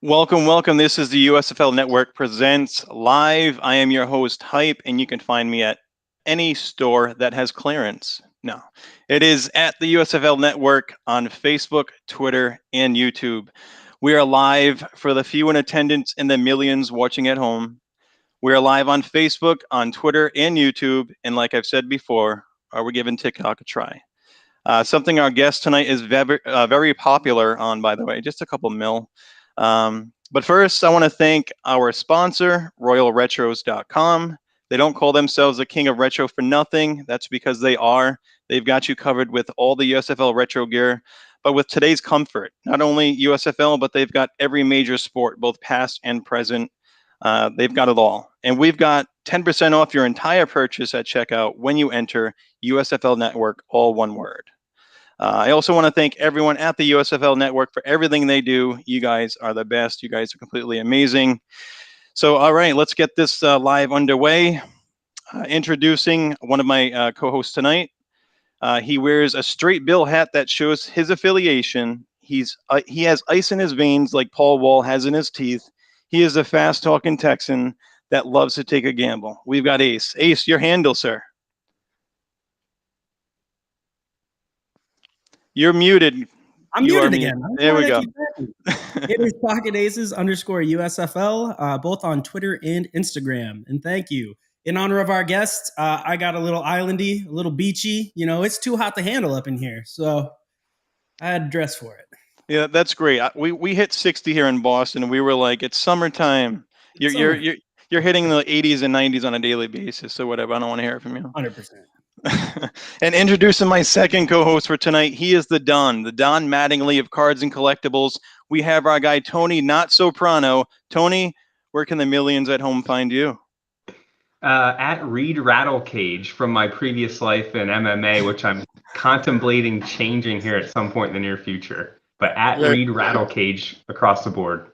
Welcome, welcome. This is the USFL Network Presents Live. I am your host, Hype, and you can find me at any store that has clearance. No, it is at the USFL Network on Facebook, Twitter, and YouTube. We are live for the few in attendance and the millions watching at home. We are live on Facebook, on Twitter, and YouTube. And like I've said before, we're giving TikTok a try. Something our guest tonight is very popular on, by the way, just a couple mil. But first, I want to thank our sponsor, RoyalRetros.com. They don't call themselves the king of retro for nothing. That's because they are. They've got you covered with all the USFL retro gear, but with today's comfort. Not only USFL, but they've got every major sport, both past and present. They've got it all. And we've got 10% off your entire purchase at checkout when you enter USFL Network, all one word. I also want to thank everyone at the USFL Network for everything they do. You guys are the best. You guys are completely amazing. So, all right, let's get this live underway. Introducing one of my co-hosts tonight. He wears a straight bill hat that shows his affiliation. He has ice in his veins like Paul Wall has in his teeth. He is a fast-talking Texan that loves to take a gamble. We've got Ace. Ace, your handle, sir. You're muted. I'm muted again. There we go. It is Pocket Aces _USFL, both on Twitter and Instagram. And thank you. In honor of our guest, I got a little islandy, a little beachy. You know, it's too hot to handle up in here. So I had to dress for it. Yeah, that's great. We hit 60 here in Boston, and we were like, it's summertime. You're hitting the 80s and 90s on a daily basis. So whatever. I don't want to hear it from you. 100%. And introducing my second co-host for tonight, he is the Don Mattingly of Cards and Collectibles. We have our guy Tony Not Soprano. Tony, where can the millions at home find you? At Reid Rattlecage from my previous life in MMA, which I'm contemplating changing here at some point in the near future. But at Reid Rattlecage across the board.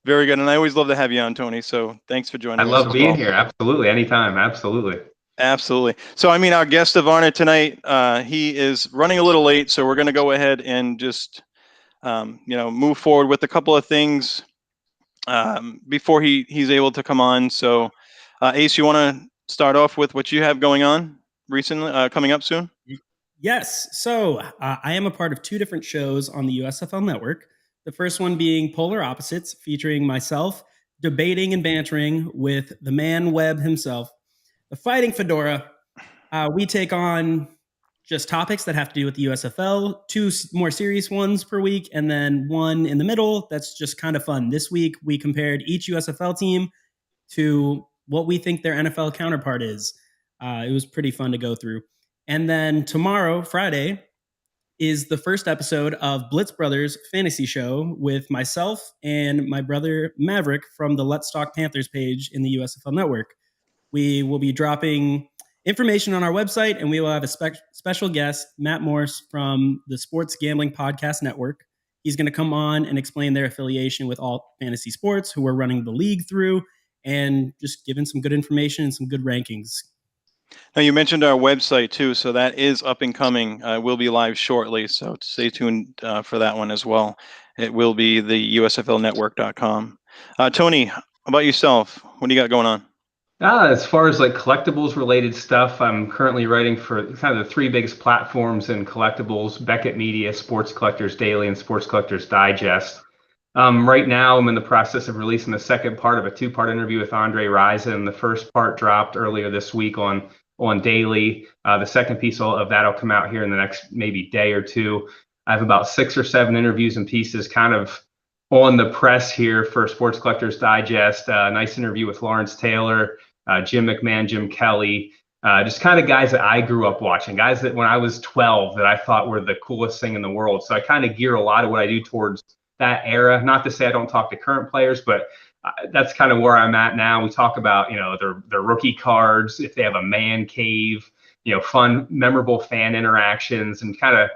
Very good. And I always love to have you on, Tony. So thanks for joining us. I love being here. Absolutely. Anytime. Absolutely. Absolutely. So, I mean, our guest of honor tonight, he is running a little late, so we're going to go ahead and just, move forward with a couple of things before he's able to come on. So, Ace, you want to start off with what you have going on recently, coming up soon? Yes. So, I am a part of two different shows on the USFL Network. The first one being Polar Opposites, featuring myself debating and bantering with the man Webb himself. The Fighting Fedora, we take on just topics that have to do with the USFL, two more serious ones per week, and then one in the middle that's just kind of fun. This week, we compared each USFL team to what we think their NFL counterpart is. It was pretty fun to go through. And then tomorrow, Friday, is the first episode of Blitz Brothers Fantasy Show with myself and my brother Maverick from the Let's Talk Panthers page in the USFL Network. We will be dropping information on our website, and we will have a special guest, Matt Morse from the Sports Gambling Podcast Network. He's going to come on and explain their affiliation with All Fantasy Sports, who we're running the league through, and just giving some good information and some good rankings. Now, you mentioned our website, too, so that is up and coming. We'll be live shortly, so stay tuned for that one as well. It will be the USFLnetwork.com. Tony, how about yourself? What do you got going on? As far as like collectibles related stuff, I'm currently writing for kind of the three biggest platforms in collectibles: Beckett Media, Sports Collectors Daily, and Sports Collectors Digest. Right now, I'm in the process of releasing the second part of a two-part interview with Andre Rison. The first part dropped earlier this week on Daily. The second piece of that will come out here in the next maybe day or two. I have about 6 or 7 interviews and pieces kind of on the press here for Sports Collectors Digest. A nice interview with Lawrence Taylor, Jim McMahon, Jim Kelly, just kind of guys that I grew up watching, guys that when I was 12 that I thought were the coolest thing in the world. So I kind of gear a lot of what I do towards that era. Not to say I don't talk to current players, but that's kind of where I'm at now. We talk about, their rookie cards, if they have a man cave, fun, memorable fan interactions, and kind of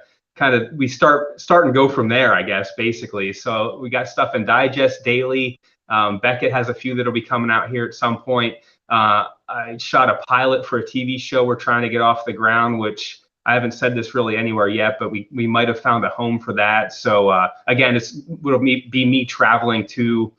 we start and go from there, I guess, basically. So we got stuff in Digest Daily. Beckett has a few that'll be coming out here at some point. I shot a pilot for a TV show we're trying to get off the ground, which I haven't said this really anywhere yet, but we might have found a home for that. So again, it'll be me traveling to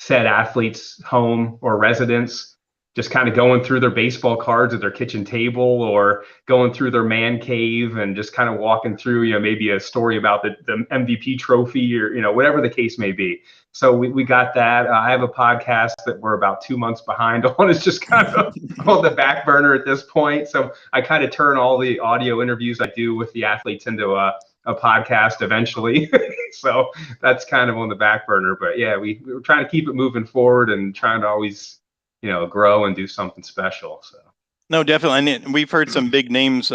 said athlete's home or residence, just kind of going through their baseball cards at their kitchen table or going through their man cave and just kind of walking through, maybe a story about the MVP trophy or, whatever the case may be. So we got that. I have a podcast that we're about 2 months behind on. It's just kind of on the back burner at this point. So I kind of turn all the audio interviews I do with the athletes into a podcast eventually. So that's kind of on the back burner. But yeah, we're trying to keep it moving forward and trying to always grow and do something special. So no, definitely. And we've heard some big names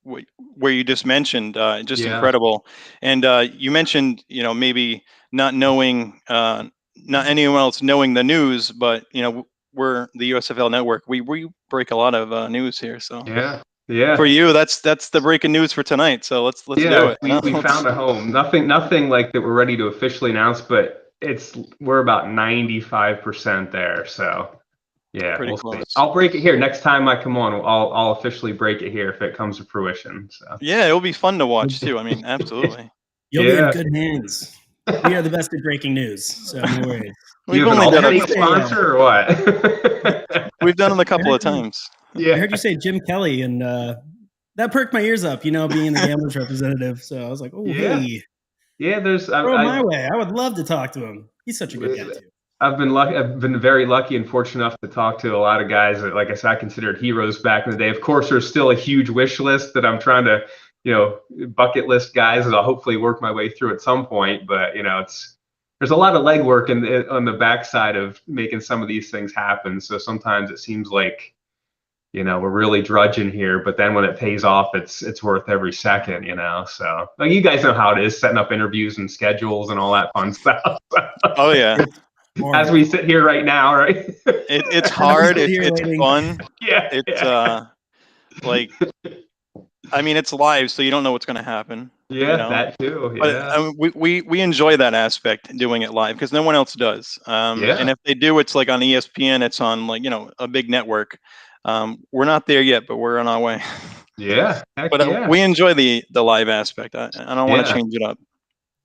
where you just mentioned, just incredible. And you mentioned, maybe not knowing, not anyone else knowing the news, but we're the USFL network. We break a lot of news here. So yeah. For you, that's the breaking news for tonight. So let's do it. We found a home. Nothing like that we're ready to officially announce, but we're about 95% there. So. Yeah, pretty close. I'll break it here next time I come on. I'll officially break it here if it comes to fruition. So yeah, it'll be fun to watch too. I mean, absolutely. You'll be in good hands. We are the best at breaking news, so no worries. We've only done a sponsor or what? We've done it a couple of times. Yeah, I heard you say Jim Kelly, and that perked my ears up. Being the Gamblers representative. So I was like, hey, throw him my way. I would love to talk to him. He's such a good guy too. I've been very lucky and fortunate enough to talk to a lot of guys that, like I said, I considered heroes back in the day. Of course, there's still a huge wish list that I'm trying to, bucket list guys that I'll hopefully work my way through at some point. But, there's a lot of legwork on the backside of making some of these things happen. So sometimes it seems like, we're really drudging here, but then when it pays off, it's worth every second, So like you guys know how it is, setting up interviews and schedules and all that fun stuff. Oh yeah. As we sit here right now, right? It's hard. It's fun. Yeah. It's like, I mean, it's live, so you don't know what's going to happen. Yeah, that too. Yeah. But we enjoy that aspect, doing it live, because no one else does. And if they do, it's like on ESPN. It's on a big network. We're not there yet, but we're on our way. Yeah. But we enjoy the live aspect. I don't want to change it up.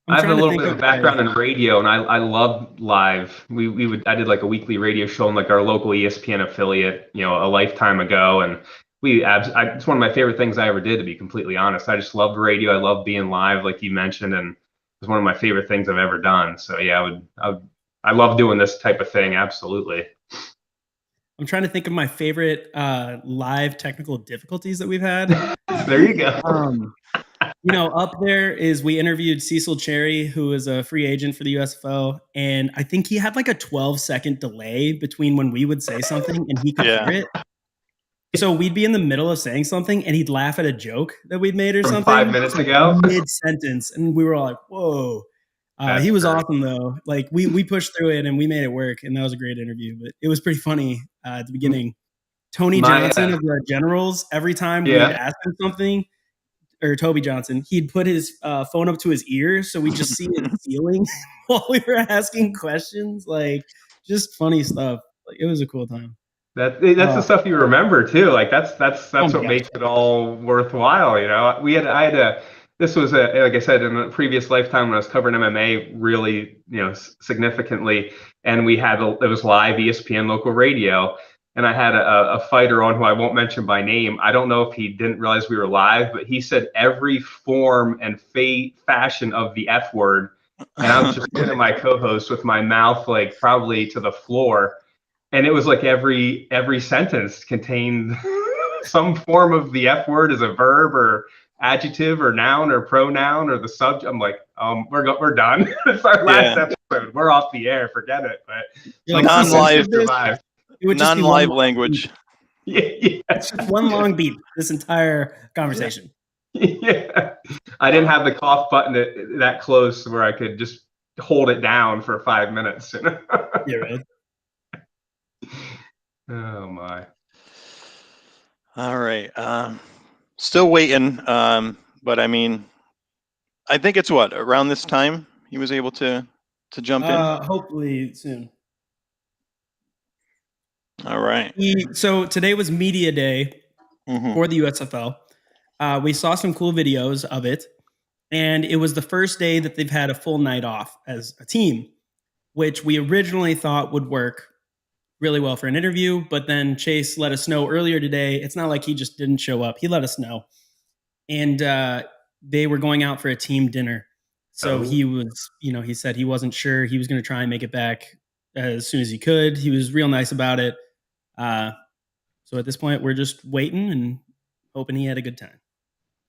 I have a little bit of background in radio, and I love live. I did like a weekly radio show in like our local ESPN affiliate, a lifetime ago, and it's one of my favorite things I ever did, to be completely honest. I just loved radio. I love being live, like you mentioned, and it was one of my favorite things I've ever done. So yeah, I love doing this type of thing. Absolutely. I'm trying to think of my favorite live technical difficulties that we've had. There you go. Up there is we interviewed Cecil Cherry, who is a free agent for the USFL, and I think he had like a 12-second delay between when we would say something and he could hear it. So we'd be in the middle of saying something and he'd laugh at a joke that we'd made or something 5 minutes ago, mid-sentence, and we were all like, "Whoa!" He was awesome though. Like we pushed through it and we made it work, and that was a great interview. But it was pretty funny at the beginning. Tony Johnson of the Generals, every time we'd ask him something. Or Toby Johnson, he'd put his phone up to his ear so we just see it ceiling while we were asking questions. Like, just funny stuff. Like, it was a cool time. That's the stuff you remember too. Like that's what makes it all worthwhile. This was like I said, in a previous lifetime when I was covering MMA really significantly, and it was live ESPN local radio. And I had a fighter on who I won't mention by name. I don't know if he didn't realize we were live, but he said every form and fashion of the F word. And I was just looking at my co-host with my mouth like probably to the floor. And it was like every sentence contained some form of the F word as a verb or adjective or noun or pronoun or the subject. I'm like, we're done. It's our last episode. We're off the air. Forget it. But like non-live. Non-live language. Yeah. It's just one long beat, this entire conversation. Yeah. I didn't have the cough button that close where I could just hold it down for 5 minutes. Yeah, right. Oh my. All right. Still waiting. But I mean, I think it's around this time he was able to jump in. Hopefully soon. All right. So today was media day for the USFL. We saw some cool videos of it, and it was the first day that they've had a full night off as a team. which we originally thought would work really well for an interview. But then Chase let us know earlier today. It's not like he just didn't show up. He let us know. And they were going out for a team dinner. So he was, he said he wasn't sure. He was going to try and make it back as soon as he could. He was real nice about it. So at this point, we're just waiting and hoping he had a good time.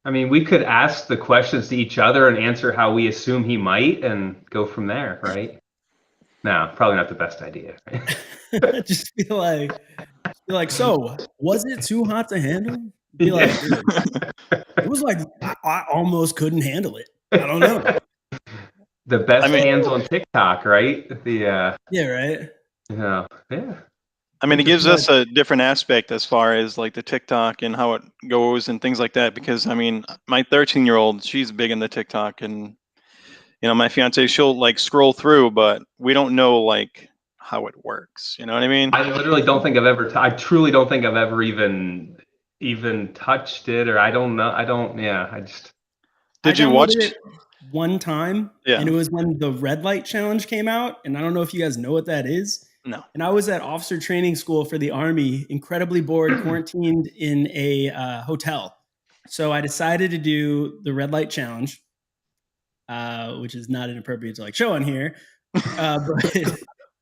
I mean, we could ask the questions to each other and answer how we assume he might and go from there, right? No, probably not the best idea. Right? Just feel like, so was it too hot to handle? Be like, it was like I almost couldn't handle it. I don't know. The best hands on TikTok, right? Yeah, right. Yeah. I mean, it gives us a different aspect as far as like the TikTok and how it goes and things like that. Because I mean, my 13-year-old, she's big into TikTok, and my fiance, she'll like scroll through, but we don't know like how it works. You know what I mean? I literally don't think I've ever. I truly don't think I've ever even touched it, or I don't know. I don't. Yeah, I just. Did you watch it one time? Yeah. And it was when the red light challenge came out, and I don't know if you guys know what that is. No. And I was at officer training school for the Army, incredibly bored, quarantined in a hotel. So I decided to do the red light challenge, which is not inappropriate to like show on here. But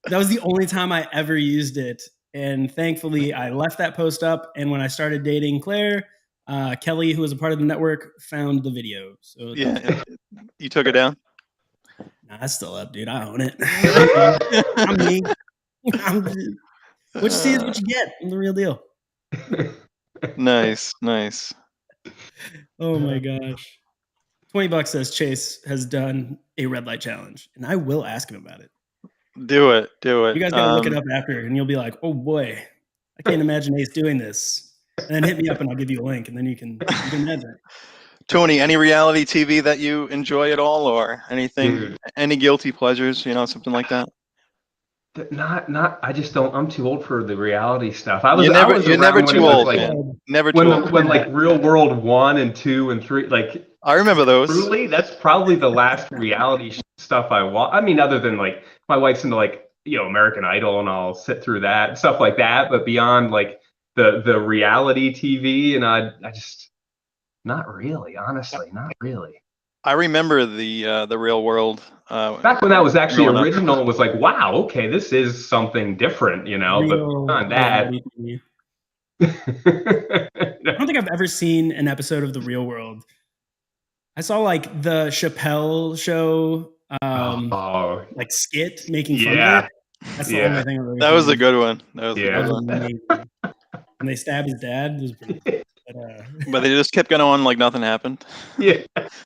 that was the only time I ever used it. And thankfully, I left that post up. And when I started dating Claire, Kelly, who was a part of the network, found the video. So yeah, you took it down? Nah, it's still up, dude. I own it. I'm me. What you see is what you get. I'm the real deal. Nice. Oh my gosh. $20 says Chase has done a red light challenge, and I will ask him about it. Do it. You guys gotta look it up after, and you'll be like, "Oh boy, I can't imagine Ace doing this." And then hit me up, and I'll give you a link, and then you can imagine. Tony, any reality TV that you enjoy at all, or anything? Dude. Any guilty pleasures? Something like that. Not. I just don't. I'm too old for the reality stuff. You're never too old. When like Real World 1 and 2 and 3, like I remember those. Truly, that's probably the last reality stuff I watch. I mean, other than like my wife's into like American Idol, and I'll sit through that and stuff like that. But beyond like the reality TV, and I just not really, honestly, not really. I remember the Real World. Back when that was actually original, it was like, wow, okay, this is something different, but beyond that. I don't think I've ever seen an episode of The Real World. I saw like the Chappelle show, like skit making fun of it. That's the only thing I've ever seen. That was a good one. That was amazing. When they stabbed his dad, it was pretty good. But they just kept going on like nothing happened. Yeah.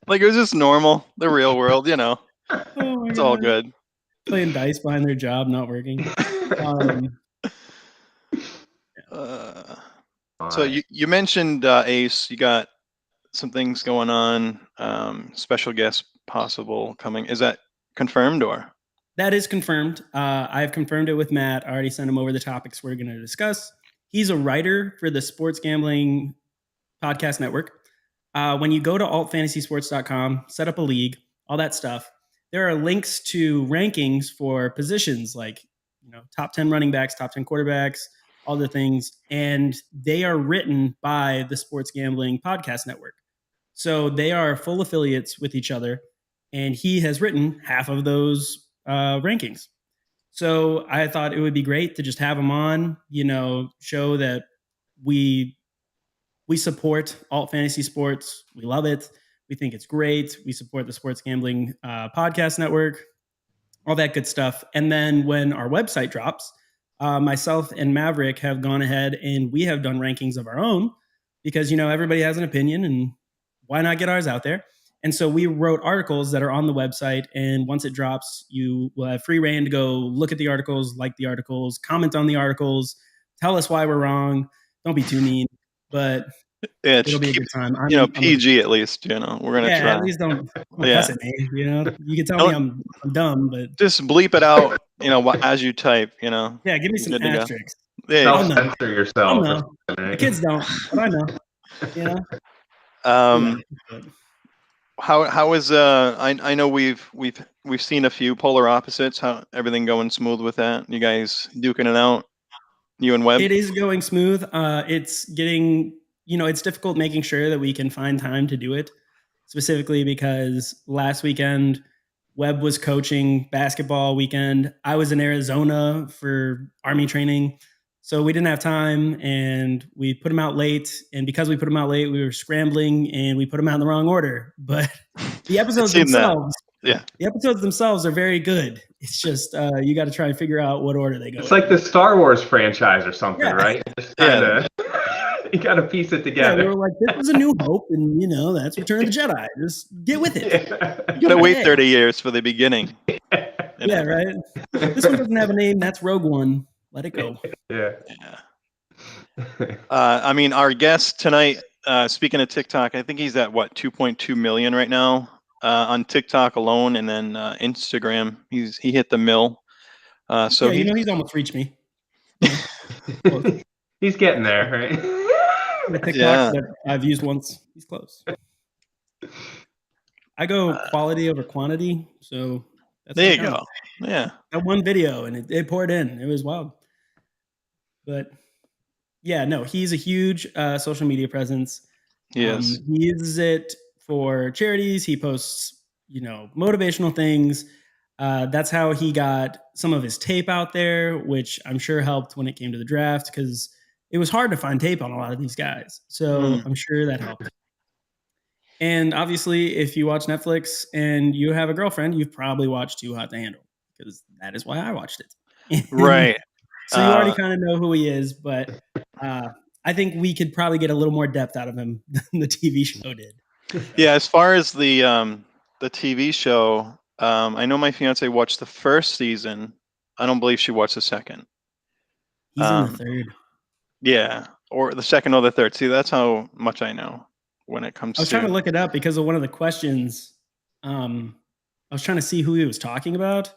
Like it was just normal. The Real World, It's all good. Playing dice behind their job, not working. So you mentioned Ace. You got some things going on. Special guest possible coming. Is that confirmed or? That is confirmed. I've confirmed it with Matt. I already sent him over the topics we're going to discuss. He's a writer for the Sports Gambling Podcast Network. When you go to altfantasysports.com, set up a league, all that stuff, there are links to rankings for positions like, top 10 running backs, top 10 quarterbacks, all the things. And they are written by the Sports Gambling Podcast Network. So they are full affiliates with each other. And he has written half of those rankings. So I thought it would be great to just have him on, show that we support alt fantasy sports. We love it. We think it's great. We support the Sports Gambling Podcast Network, all that good stuff. And then when our website drops, myself and Maverick have gone ahead and we have done rankings of our own because, everybody has an opinion and why not get ours out there? And so we wrote articles that are on the website. And once it drops, you will have free reign to go look at the articles, like the articles, comment on the articles, tell us why we're wrong. Don't be too mean, but it'll be a good time. PG at least, we're going to try. At least don't cuss at me, You can tell me I'm dumb, but just bleep it out, as you type, Yeah, give me some asterisks. Yeah, censor yourself. The kids don't, but I know, How is I know we've seen a few polar opposites. How everything going smooth with that? You guys duking it out? You and Webb? It is going smooth. It's getting, it's difficult making sure that we can find time to do it, specifically because last weekend, Webb was coaching basketball weekend. I was in Arizona for Army training. So we didn't have time and we put them out late. And because we put them out late, we were scrambling and we put them out in the wrong order. But the episodes themselves, yeah, the episodes themselves are very good. It's just you got to try and figure out what order they go. It's like the Star Wars franchise or something, right? Just kinda, you got to piece it together. Yeah, we were like, this was A New Hope, and that's Return of the Jedi. Just get with it. You gotta wait 30 years for the beginning. Yeah, right. This one doesn't have a name. That's Rogue One. Let it go. Yeah. I mean, our guest tonight, speaking of TikTok, I think he's at 2.2 million right now on TikTok alone, and then Instagram, he hit the mill. So he's almost reached me. He's getting there, right? The TikTok that I've used once, he's close. I go quality over quantity, so that's there you go. Yeah, that one video and it poured in. It was wild. But yeah, no, he's a huge social media presence. Yes, he uses it for charities. He posts, motivational things. That's how he got some of his tape out there, which I'm sure helped when it came to the draft because it was hard to find tape on a lot of these guys. So I'm sure that helped. And obviously, if you watch Netflix and you have a girlfriend, you've probably watched Too Hot to Handle because that is why I watched it. Right. So you already kind of know who he is, but I think we could probably get a little more depth out of him than the TV show did. Yeah, as far as the TV show, I know my fiance watched the first season. I don't believe she watched the second. He's in the third. Yeah, or the second or the third. See, that's how much I know when it comes to... I was trying to look it up because of one of the questions. I was trying to see who he was talking about,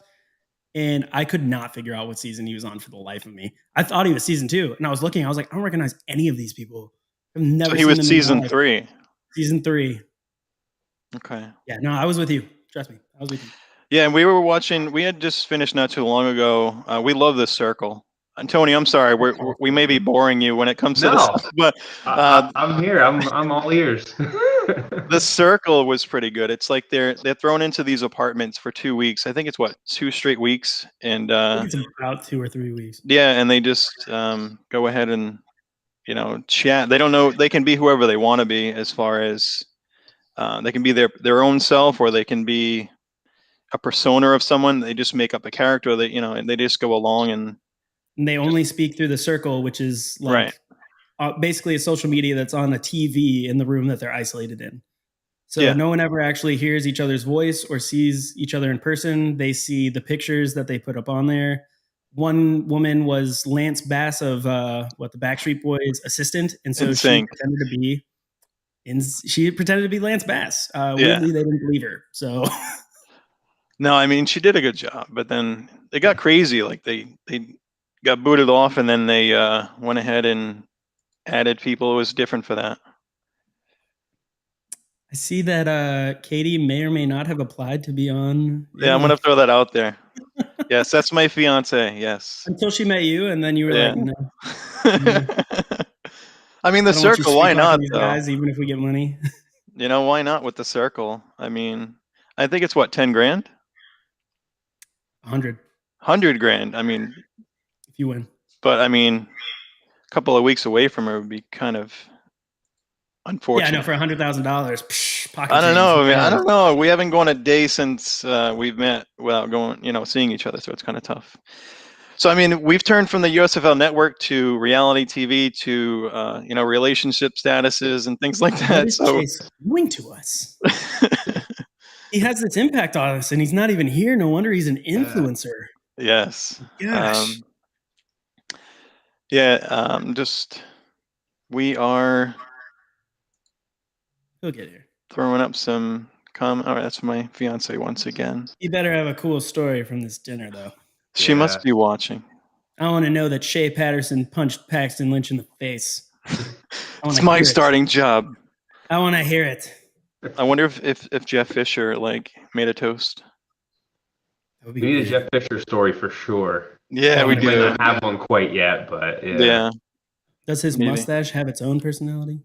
and I could not figure out what season he was on for the life of me. I thought he was season 2, and I was looking. I was like, I don't recognize any of these people. I've never. So he was season 3. Season 3. Okay. Yeah, no, I was with you. Trust me, I was with you. Yeah, and we were watching. We had just finished not too long ago. We love this circle. And Tony, I'm sorry, we may be boring you when it comes to this, but I'm here. I'm all ears. The circle was pretty good. It's like they're thrown into these apartments for 2 weeks. I think it's 2 straight weeks, and I think it's about 2 or 3 weeks. Yeah, and they just go ahead and chat. They don't know. They can be whoever they want to be, as far as they can be their own self, or they can be a persona of someone. They just make up a character. That and they just go along and they only speak through the circle, which is like basically a social media that's on a TV in the room that they're isolated in. So no one ever actually hears each other's voice or sees each other in person. They see the pictures that they put up on there. One woman was Lance Bass of the Backstreet Boys assistant, and so she pretended to be Lance Bass. Weirdly, they didn't believe her. So no, I mean, she did a good job, but then they got crazy. Like they got booted off, and then they went ahead and added people. It was different for that. I see that Katie may or may not have applied to be on. Yeah, I'm gonna throw that out there. Yes, that's my fiance. Yes. Until she met you, and then you were like, no. I mean, the circle. Why not? Though? Guys, even if we get money. Why not with the circle? I mean, I think it's 10 grand. 100. 100 grand. I mean, if you win. But I mean, a couple of weeks away from her would be kind of unfortunate. Yeah, I know, for $100,000. I don't know. I don't know. We haven't gone a day since we've met without going, seeing each other. So it's kind of tough. So, I mean, we've turned from the USFL network to reality TV to, relationship statuses and things like that. What is Chase doing to us? He has this impact on us, and he's not even here. No wonder he's an influencer. Yes. Gosh. We are. He'll get here. Throwing up some comment. All right, that's my fiance once again. You better have a cool story from this dinner, though. She must be watching. I want to know that Shea Patterson punched Paxton Lynch in the face. It's my starting job. I want to hear it. I wonder if Jeff Fisher like made a toast. That would be We need a weird. Jeff Fisher story for sure. Yeah, we We might do. not have one quite yet, but yeah. Yeah, Does his maybe. mustache have its own personality?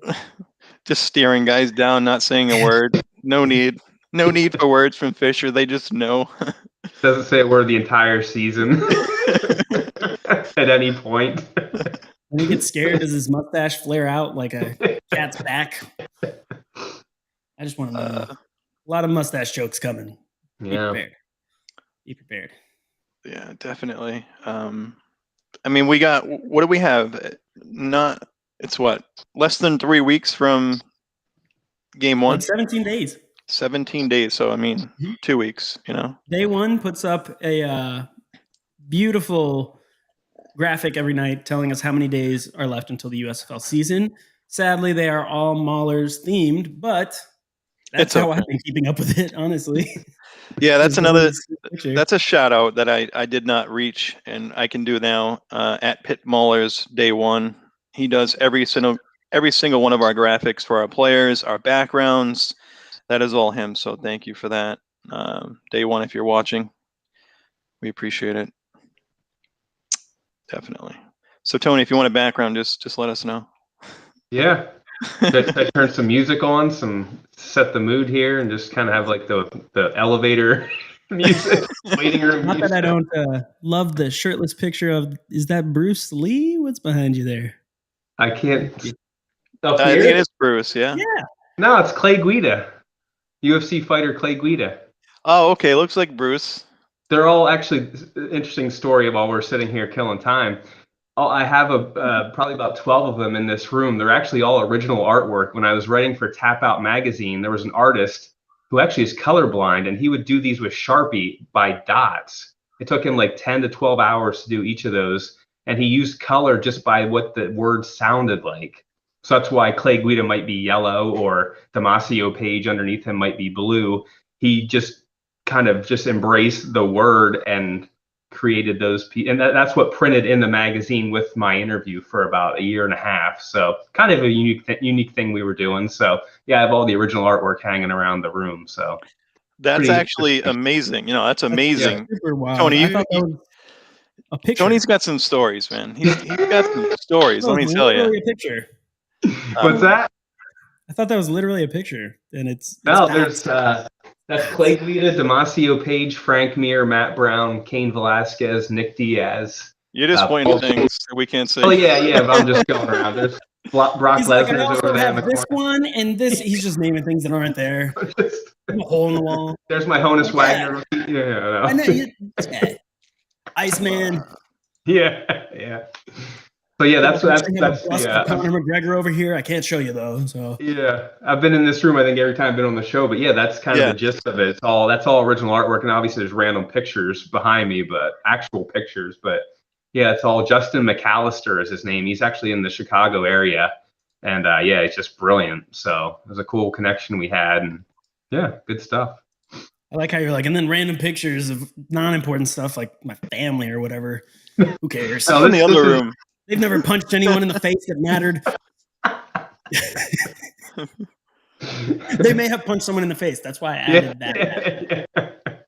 Just staring guys down, not saying a word. No need for words from Fisher. They just know. Doesn't say a word the entire season at any point. When he gets scared, does his mustache flare out like a cat's back? I just want to know. A lot of mustache jokes coming. Be Yeah. prepared. Be prepared. Yeah, definitely. I mean, what do we have? It's what, less than 3 weeks from game one? Like 17 days. 17 days. So, I mean, 2 weeks, Day one puts up a beautiful graphic every night telling us how many days are left until the USFL season. Sadly, they are all Maulers themed, but that's how I've been keeping up with it, honestly. Yeah, that's a shout out that I did not reach, and I can do now at Pitt Maulers Day One. He does every single one of our graphics for our players, our backgrounds. That is all him. So thank you for that. Day One, if you're watching, we appreciate it. Definitely. So Tony, if you want a background, just let us know. Yeah. Should I turn some music on, set the mood here, and just kind of have like the elevator music, waiting room Not music. that I don't love the shirtless picture of, is that Bruce Lee? What's behind you there? I can't. I think it is Bruce, yeah. Yeah. No, it's Clay Guida, UFC fighter Clay Guida. Oh, okay. Looks like Bruce. They're all actually interesting story while we're sitting here killing time. I have probably about 12 of them in this room. They're actually all original artwork. When I was writing for Tap Out magazine, there was an artist who actually is colorblind, and he would do these with Sharpie by dots. It took him like 10 to 12 hours to do each of those, and he used color just by what the words sounded like. So that's why Clay Guida might be yellow, or Damasio Page underneath him might be blue. He just kind of just embraced the word and created those, and that's what printed in the magazine with my interview for about a year and a half. So kind of a unique thing we were doing. So yeah, I have all the original artwork hanging around the room. So that's actually amazing. That's amazing. That's super wild. Tony, I thought that was a picture. Tony's got some stories, man. He's got some stories. Let me tell you. A picture. What's that? I thought that was literally a picture, and it's no. There's that's Clay Guida, Damasio Page, Frank Mir, Matt Brown, Cain Velasquez, Nick Diaz. You're just pointing things that we can't see. Oh yeah. But I'm just going around. There's Brock Lesnar's over there in the this corner. one and this. He's just naming things that aren't there. A hole in the wall. There's my Honus Wagner. Yeah. I know. Iceman. Yeah. So yeah, that's the Conor McGregor over here. I can't show you though. So yeah, I've been in this room I think every time I've been on the show, but yeah, that's kind of the gist of it. That's all original artwork, and obviously there's random pictures behind me, but actual pictures. But yeah, it's all Justin McAllister is his name. He's actually in the Chicago area, and yeah, it's just brilliant. So it was a cool connection we had, and yeah, good stuff. I like how you're like, and then random pictures of non-important stuff like my family or whatever. Who cares? In the other room. They've never punched anyone in the face that mattered. They may have punched someone in the face. That's why I added that.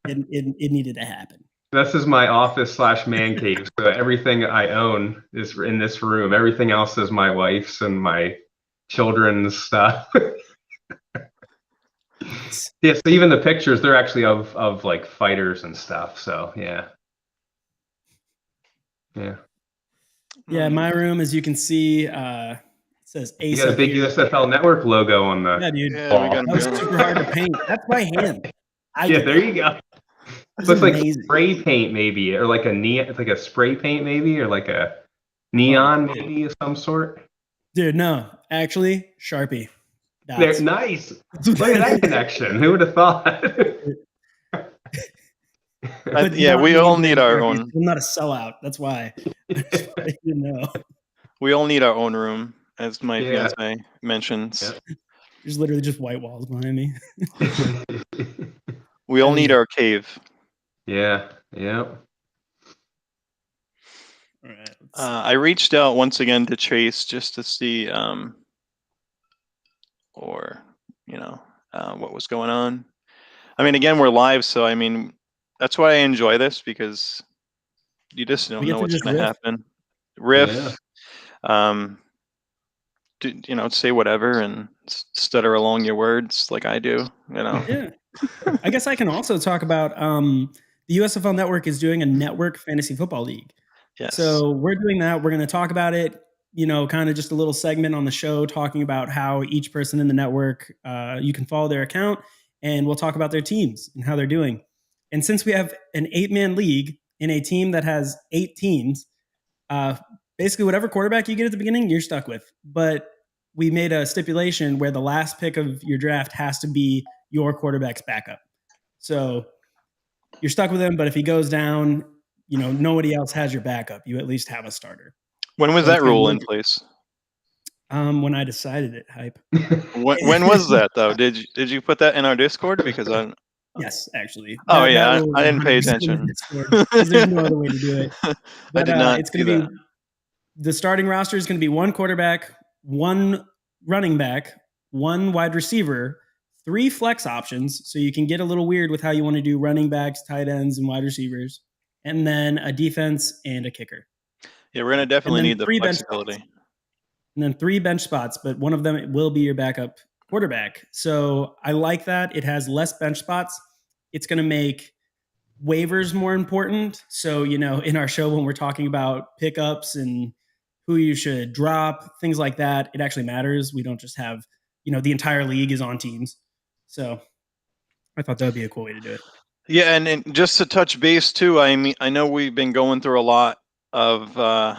It needed to happen. This is my office / man cave. So everything I own is in this room. Everything else is my wife's and my children's stuff. Yeah, so even the pictures, they're actually of like fighters and stuff. So yeah. Yeah, my room, as you can see, it says Ace. You got a big USFL Network logo on the wall. That was super hard to paint. That's by hand. There you go. Looks like spray paint maybe, or like a spray paint maybe, or like a neon maybe of some sort. Dude, no, actually, Sharpie. They're nice. Look at that connection. Who would have thought? We all need our own. I'm not a sellout. That's why. We all need our own room, as my fiance mentions. Yeah. There's literally just white walls behind me. We all need our cave. Yeah. All right. I reached out once again to Chase just to see, what was going on. I mean, again, we're live, so I mean, that's why I enjoy this, because you just don't We get know to what's just going to riff. happen. Riff, say whatever and stutter along your words like I do. Yeah. I guess I can also talk about the USFL Network is doing a network fantasy football league. Yes. So we're doing that. We're going to talk about it, kind of just a little segment on the show talking about how each person in the network, you can follow their account, and we'll talk about their teams and how they're doing. And since we have an 8-man league in a team that has 8 teams, basically whatever quarterback you get at the beginning, you're stuck with. But we made a stipulation where the last pick of your draft has to be your quarterback's backup. So you're stuck with him, but if he goes down, nobody else has your backup. You at least have a starter. When was that rule in place? When I decided it, hype. When was that though? Did you put that in our Discord? Because I Yes, actually. Oh yeah, I didn't pay attention. Because there's no other way to do it. But I did not. It's going to be the starting roster is going to be 1 quarterback, 1 running back, 1 wide receiver, 3 flex options, so you can get a little weird with how you want to do running backs, tight ends, and wide receivers, and then a defense and a kicker. Yeah, we're gonna definitely need the flexibility. And then 3 bench spots, but one of them will be your backup quarterback. So I like that. It has less bench spots. It's going to make waivers more important. So, in our show, when we're talking about pickups and who you should drop, things like that, it actually matters. We don't just have, the entire league is on teams. So I thought that would be a cool way to do it. Yeah, and just to touch base too, I mean, I know we've been going through a lot of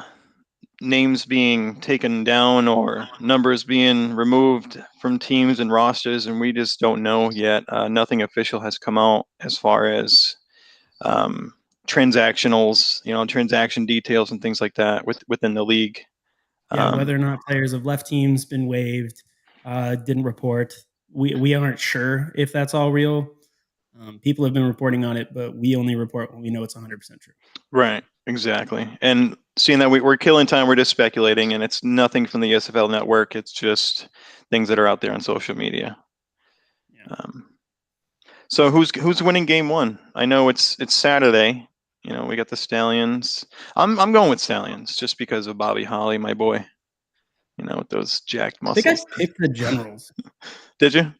names being taken down or numbers being removed from teams and rosters, and we just don't know yet. Nothing official has come out as far as transactionals, transaction details and things like that within the league. Yeah, whether or not players have left teams, been waived, didn't report. We aren't sure if that's all real. People have been reporting on it, but we only report when we know it's 100% true. Right, exactly. And seeing that we're killing time, we're just speculating, and it's nothing from the USFL network. It's just things that are out there on social media. Yeah. So who's winning game 1? I know it's Saturday. We got the Stallions. I'm going with Stallions just because of Bobby Holly, my boy. With those jacked muscles. I think I picked the Generals. Did you?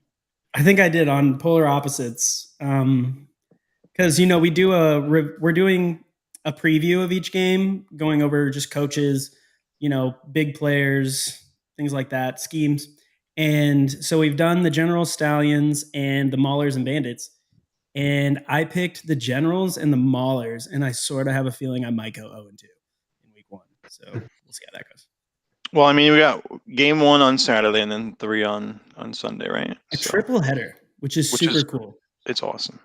I think I did on Polar Opposites. Because we're doing a preview of each game, going over just coaches, big players, things like that, schemes. And so we've done the Generals, Stallions, and the Maulers and Bandits. And I picked the Generals and the Maulers, and I sort of have a feeling I might go 0-2 in week 1. So we'll see how that goes. Well, I mean, we got game 1 on Saturday and then 3 on Sunday, right? A triple header, which is super cool. It's awesome.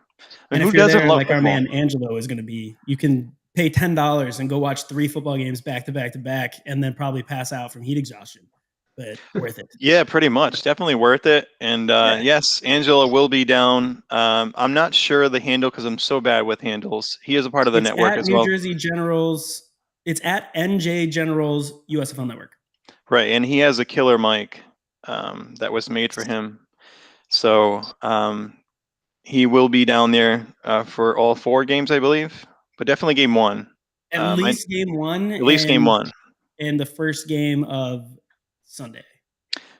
And who doesn't love football? Our man Angelo is going to be, you can pay $10 and go watch 3 football games back to back to back, and then probably pass out from heat exhaustion. But worth it. Yeah, pretty much. Definitely worth it. And yes, Angelo will be down. I'm not sure of the handle because I'm so bad with handles. He is a part of the network as well. New Jersey Generals. It's at NJ Generals USFL Network. Right, and he has a killer mic that was made for him. So he will be down there for all 4 games, I believe, but definitely game 1. At least game 1. At least game 1. And the first game of Sunday.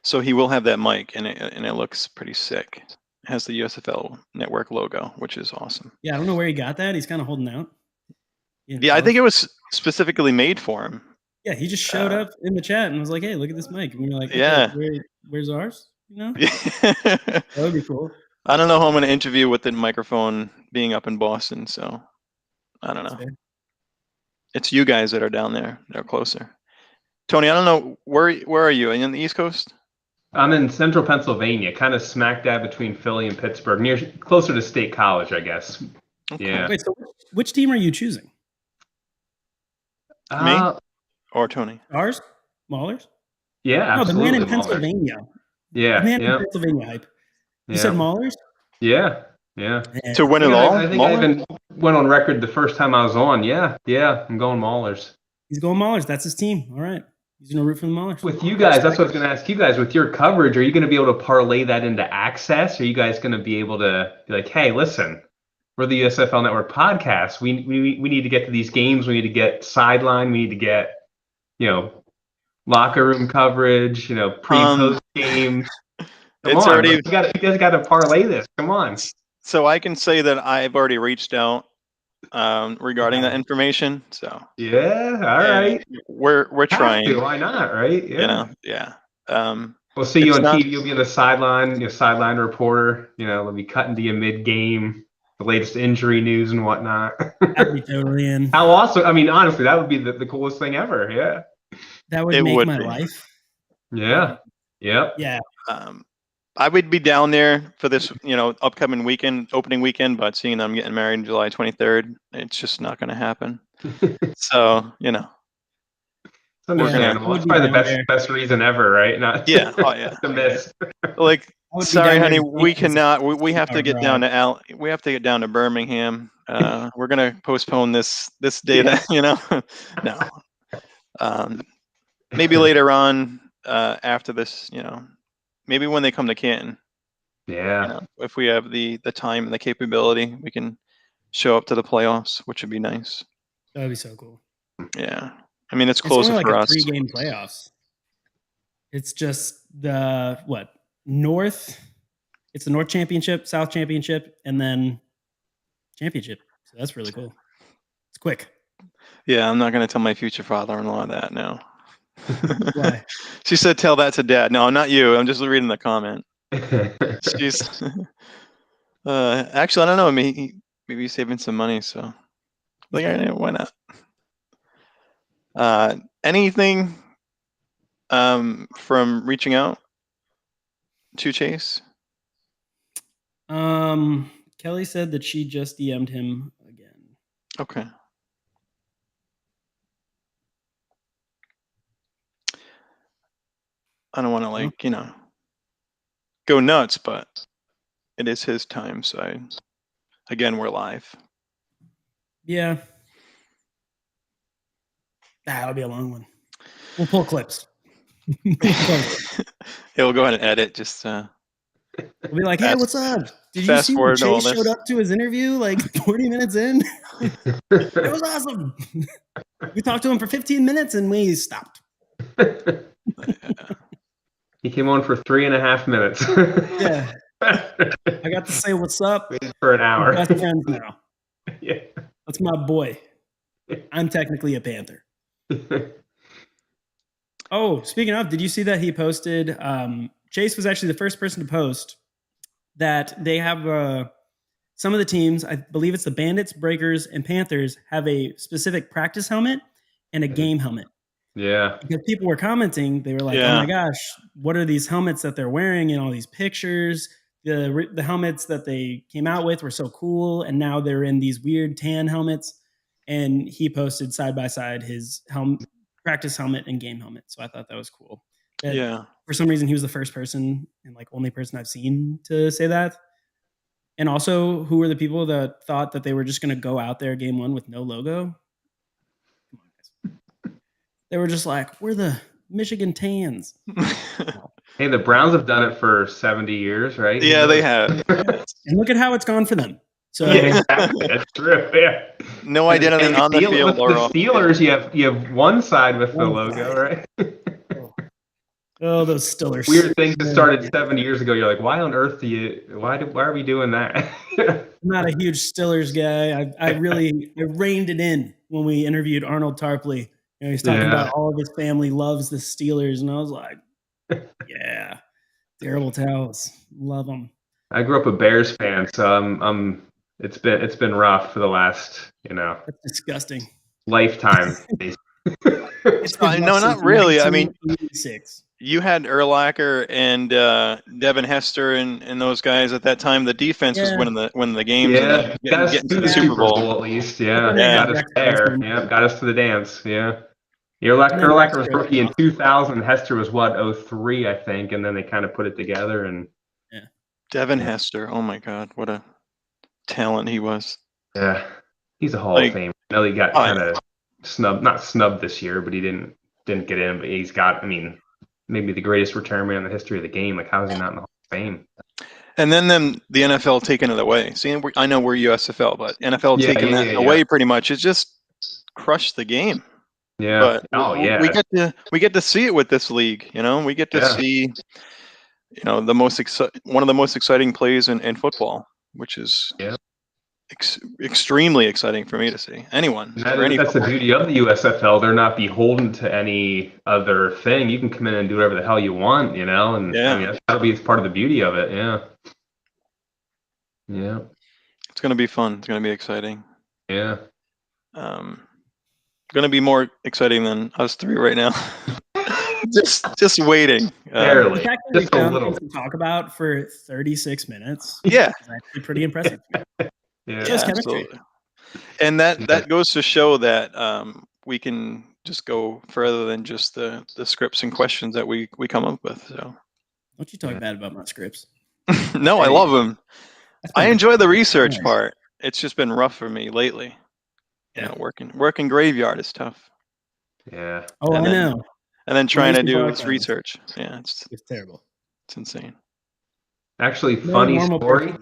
So he will have that mic, and it looks pretty sick. It has the USFL Network logo, which is awesome. Yeah, I don't know where he got that. He's kind of holding out. Yeah, I think it was specifically made for him. Yeah, he just showed up in the chat and was like, "Hey, look at this mic." And we were like, okay, "Yeah, where's ours?" That would be cool. I don't know who I'm going to interview with the microphone being up in Boston, so I don't know. It's you guys that are down there. They're closer. Tony, I don't know where are you? Are you on the East Coast? I'm in central Pennsylvania, kind of smack dab between Philly and Pittsburgh, closer to State College, I guess. Okay. Yeah. Wait, so which team are you choosing? Me or Tony? Ours? Maulers? Yeah, absolutely. No, the man in Pennsylvania. Yeah, the man in Pennsylvania hype. You said Maulers? Yeah. To win it all? I think I even went on record the first time I was on. Yeah, I'm going Maulers. He's going Maulers. That's his team. All right. He's going to root for the Maulers. With you guys, that's what I was going to ask you guys. With your coverage, are you going to be able to parlay that into access? Are you guys going to be able to be like, hey, listen, we're the USFL Network podcast. We need to get to these games. We need to get sideline. We need to get, locker room coverage. Pre-post games. Come It's on, already. you guys got to parlay this. Come on. So I can say that I've already reached out regarding that information. So Yeah, all right. We're trying. Why not? Right? Yeah. Yeah. We'll see you on not- TV. You'll be on the sideline, sideline reporter. They'll be cutting to you mid-game, the latest injury news and whatnot. I'd be totally in. How awesome! I mean, honestly, that would be the coolest thing ever. Yeah. That would make my life. Yeah. Yep. Yeah. I would be down there for this, upcoming opening weekend, but seeing them getting married on July 23rd, it's just not going to happen. So, It's understandable. It's probably the best reason ever, right? Not to miss. Like, sorry, honey, we cannot. We have to get down to We have to get down to Birmingham. We're gonna postpone this day. No. Maybe later on, after this, maybe when they come to Canton. Yeah. If we have the time and the capability, we can show up to the playoffs, which would be nice. That'd be so cool. Yeah. I mean, it's closer only for us. 3-game playoffs. It's just the North. It's the North Championship, South Championship, and then Championship. So that's really cool. It's quick. Yeah, I'm not going to tell my future father-in-law that now. Why? She said, "Tell that to Dad." No, not you. I'm just reading the comment. She's actually, I don't know. Maybe he's saving some money, so like, why not? Anything from reaching out to Chase? Kelly said that she just DM'd him again. Okay. I don't want to go nuts, but it is his time. So again, we're live. Yeah. That'll be a long one. We'll pull clips. He'll go ahead and edit. Just we'll be like, "Hey, what's up? Did you see when Chase showed up to his interview like 40 minutes in? It was awesome. We talked to him for 15 minutes and we stopped." He came on for 3.5 minutes. Yeah. I got to say what's up. For an hour. We're best friends now. Yeah. That's my boy. I'm technically a Panther. Oh, speaking of, did you see that he posted? Chase was actually the first person to post that they have some of the teams, I believe it's the Bandits, Breakers, and Panthers, have a specific practice helmet and a game helmet. Yeah. Because people were commenting, they were like, "Oh my gosh, what are these helmets that they're wearing in all these pictures? The helmets that they came out with were so cool, and now they're in these weird tan helmets." And he posted side by side his practice helmet and game helmet. So I thought that was cool. For some reason, he was the first person and only person I've seen to say that. And also, who were the people that thought that they were just going to go out there game one with no logo? Come on, guys. They were just like, "We're the Michigan Tans." Hey, the Browns have done it for 70 years, right? Yeah, they have. And look at how it's gone for them. So yeah, exactly. That's true. Yeah. No identity on the field or off. The Steelers, you have one side with the logo, right? Oh, those Steelers. Weird things that started 70 years ago. You're like, why on earth why are we doing that? I'm not a huge Steelers guy. I reined it in when we interviewed Arnold Tarpley. He's talking about all of his family loves the Steelers, and I was like, yeah, terrible towels, love them. I grew up a Bears fan, so it's been rough for the last That's disgusting. Lifetime. No, not really. I mean, 1986. You had Urlacher and Devin Hester and those guys at that time. The defense was winning the games. Yeah, getting to the Super Bowl at least. Yeah, got us there. Yeah, got us to the dance. Yeah. Urlacher was rookie in 2000. Hester was 2003, I think, and then they kind of put it together. And Devin Hester, oh my God, what a talent he was. Yeah, he's a Hall of Famer. I know he got kind of not snubbed this year, but he didn't didn't get in, but he's got, I mean, maybe the greatest return man in the history of the game. Like, how is he not in the Hall of Fame? And then the NFL taking it away. See, I know we're USFL, but NFL taking that away pretty much. It just crushed the game. Yeah. But we get to see it with this league. We get to see one of the most exciting plays in football, which is extremely exciting for me to see. That's the beauty of the USFL. They're not beholden to any other thing. You can come in and do whatever the hell you want, and I mean, that'll be part of the beauty of it. Yeah. It's going to be fun. It's going to be exciting. Yeah. Going to be more exciting than us three right now. just waiting. Barely. The fact that we found things to talk about for 36 minutes. Yeah. Is actually pretty impressive. Just chemistry. Absolutely. And that goes to show that we can just go further than just the scripts and questions that we come up with. So don't you talk bad about my scripts. No, I love them. I enjoy the research part. It's just been rough for me lately. Working graveyard is tough. Yeah. I know. And then trying to do this research. Yeah, it's terrible. It's insane. Actually, funny story.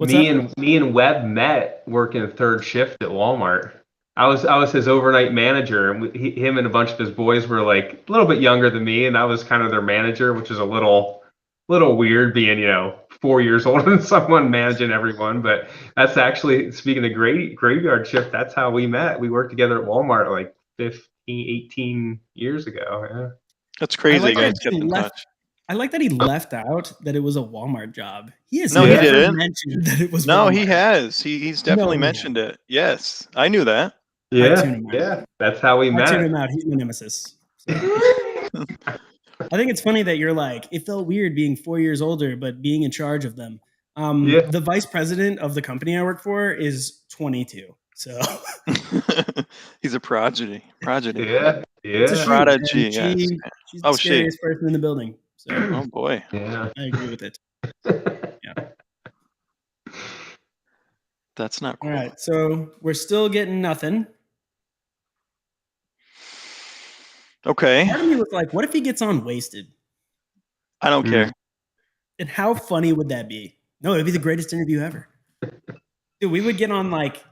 Me and Webb met working third shift at Walmart. I was his overnight manager, and him and a bunch of his boys were like a little bit younger than me, and I was kind of their manager, which is a little weird being 4 years older than someone managing everyone. But that's actually, speaking of graveyard shift, that's how we met. We worked together at Walmart like 18 years ago. Yeah, that's crazy. Guys, get in touch. I like that he left out that it was a Walmart job. He has never mentioned that it was No, Walmart. He has. He's definitely mentioned it. Yes, I knew that. Yeah. That's how we met. I tuned him out. He's my nemesis. So. I think it's funny that you're like, it felt weird being 4 years older, but being in charge of them. The vice president of the company I work for is 22. So he's a prodigy. Yeah. It's a prodigy. She's the scariest person in the building. So, oh boy. Yeah. I agree with it. That's not cool. All right. So we're still getting nothing. Okay. Part of me was like, what if he gets on wasted? I don't care. And how funny would that be? No, it'd be the greatest interview ever. Dude, we would get on like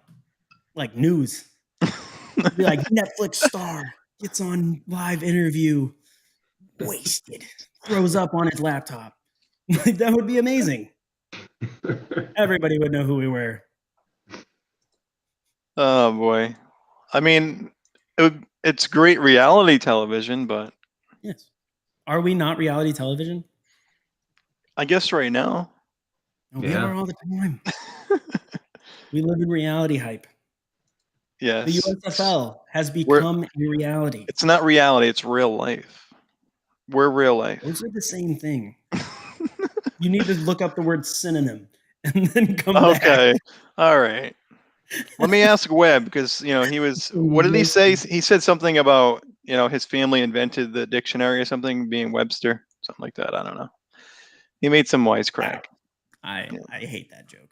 news. Be like, Netflix star gets on live interview, wasted, throws up on his laptop. Like, that would be amazing. Everybody would know who we were. Oh boy. I mean, it's great reality television, but yes. Are we not reality television? I guess right now. No, we are all the time. We live in reality hype. Yes. The USFL has become a reality. It's not reality, it's real life. We're real life. Those are the same thing. You need to look up the word synonym and then come back. Okay. All right. Let me ask Webb, because he was. What did he say? He said something about his family invented the dictionary or something, being Webster, something like that. I don't know. He made some wisecrack. I hate that joke.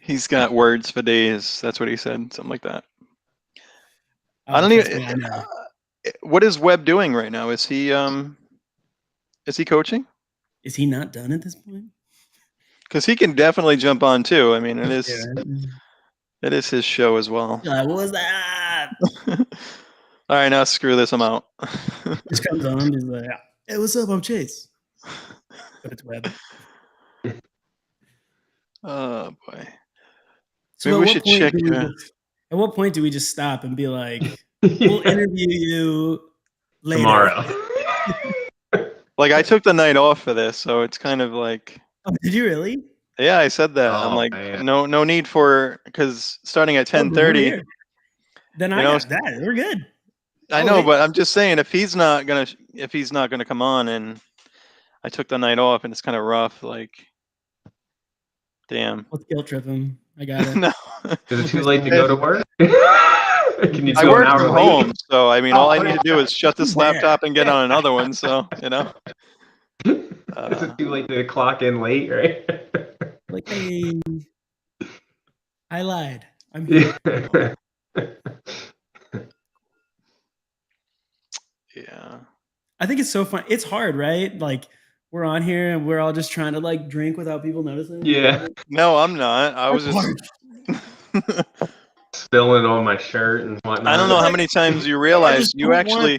He's got words for days. That's what he said. Something like that. I don't even. What is Webb doing right now? Is he coaching? Is he not done at this point? Because he can definitely jump on too. I mean, it is his show as well. What was that? All right, now screw this. I'm out. Just comes on. He's like, "Hey, what's up? I'm Chase." But it's Webb. Oh boy. So maybe we should check. At what point do we just stop and be like, "We'll interview you later tomorrow"? Like, I took the night off for this, so it's kind of like. Oh, did you really? Yeah, I said that. I'm like, man. No need for, because starting at 10:30. Then I got that. We're good. I know, but I'm just saying, if he's not gonna come on, and I took the night off, and it's kind of rough, like, damn. Let's guilt trip him. I got it. No. Is it too late to go to work? Can you I work from home, so I mean, all I need to do is shut this laptop and get on another one. So Is it too late to clock in late, right? Like, hey, I lied. I'm here. Yeah. I think it's so fun. It's hard, right? Like we're on here and we're all just trying to like drink without people noticing. Yeah. No, I'm not. I was That's just. hard. Spilling on my shirt and whatnot. I don't know how many times you realized you actually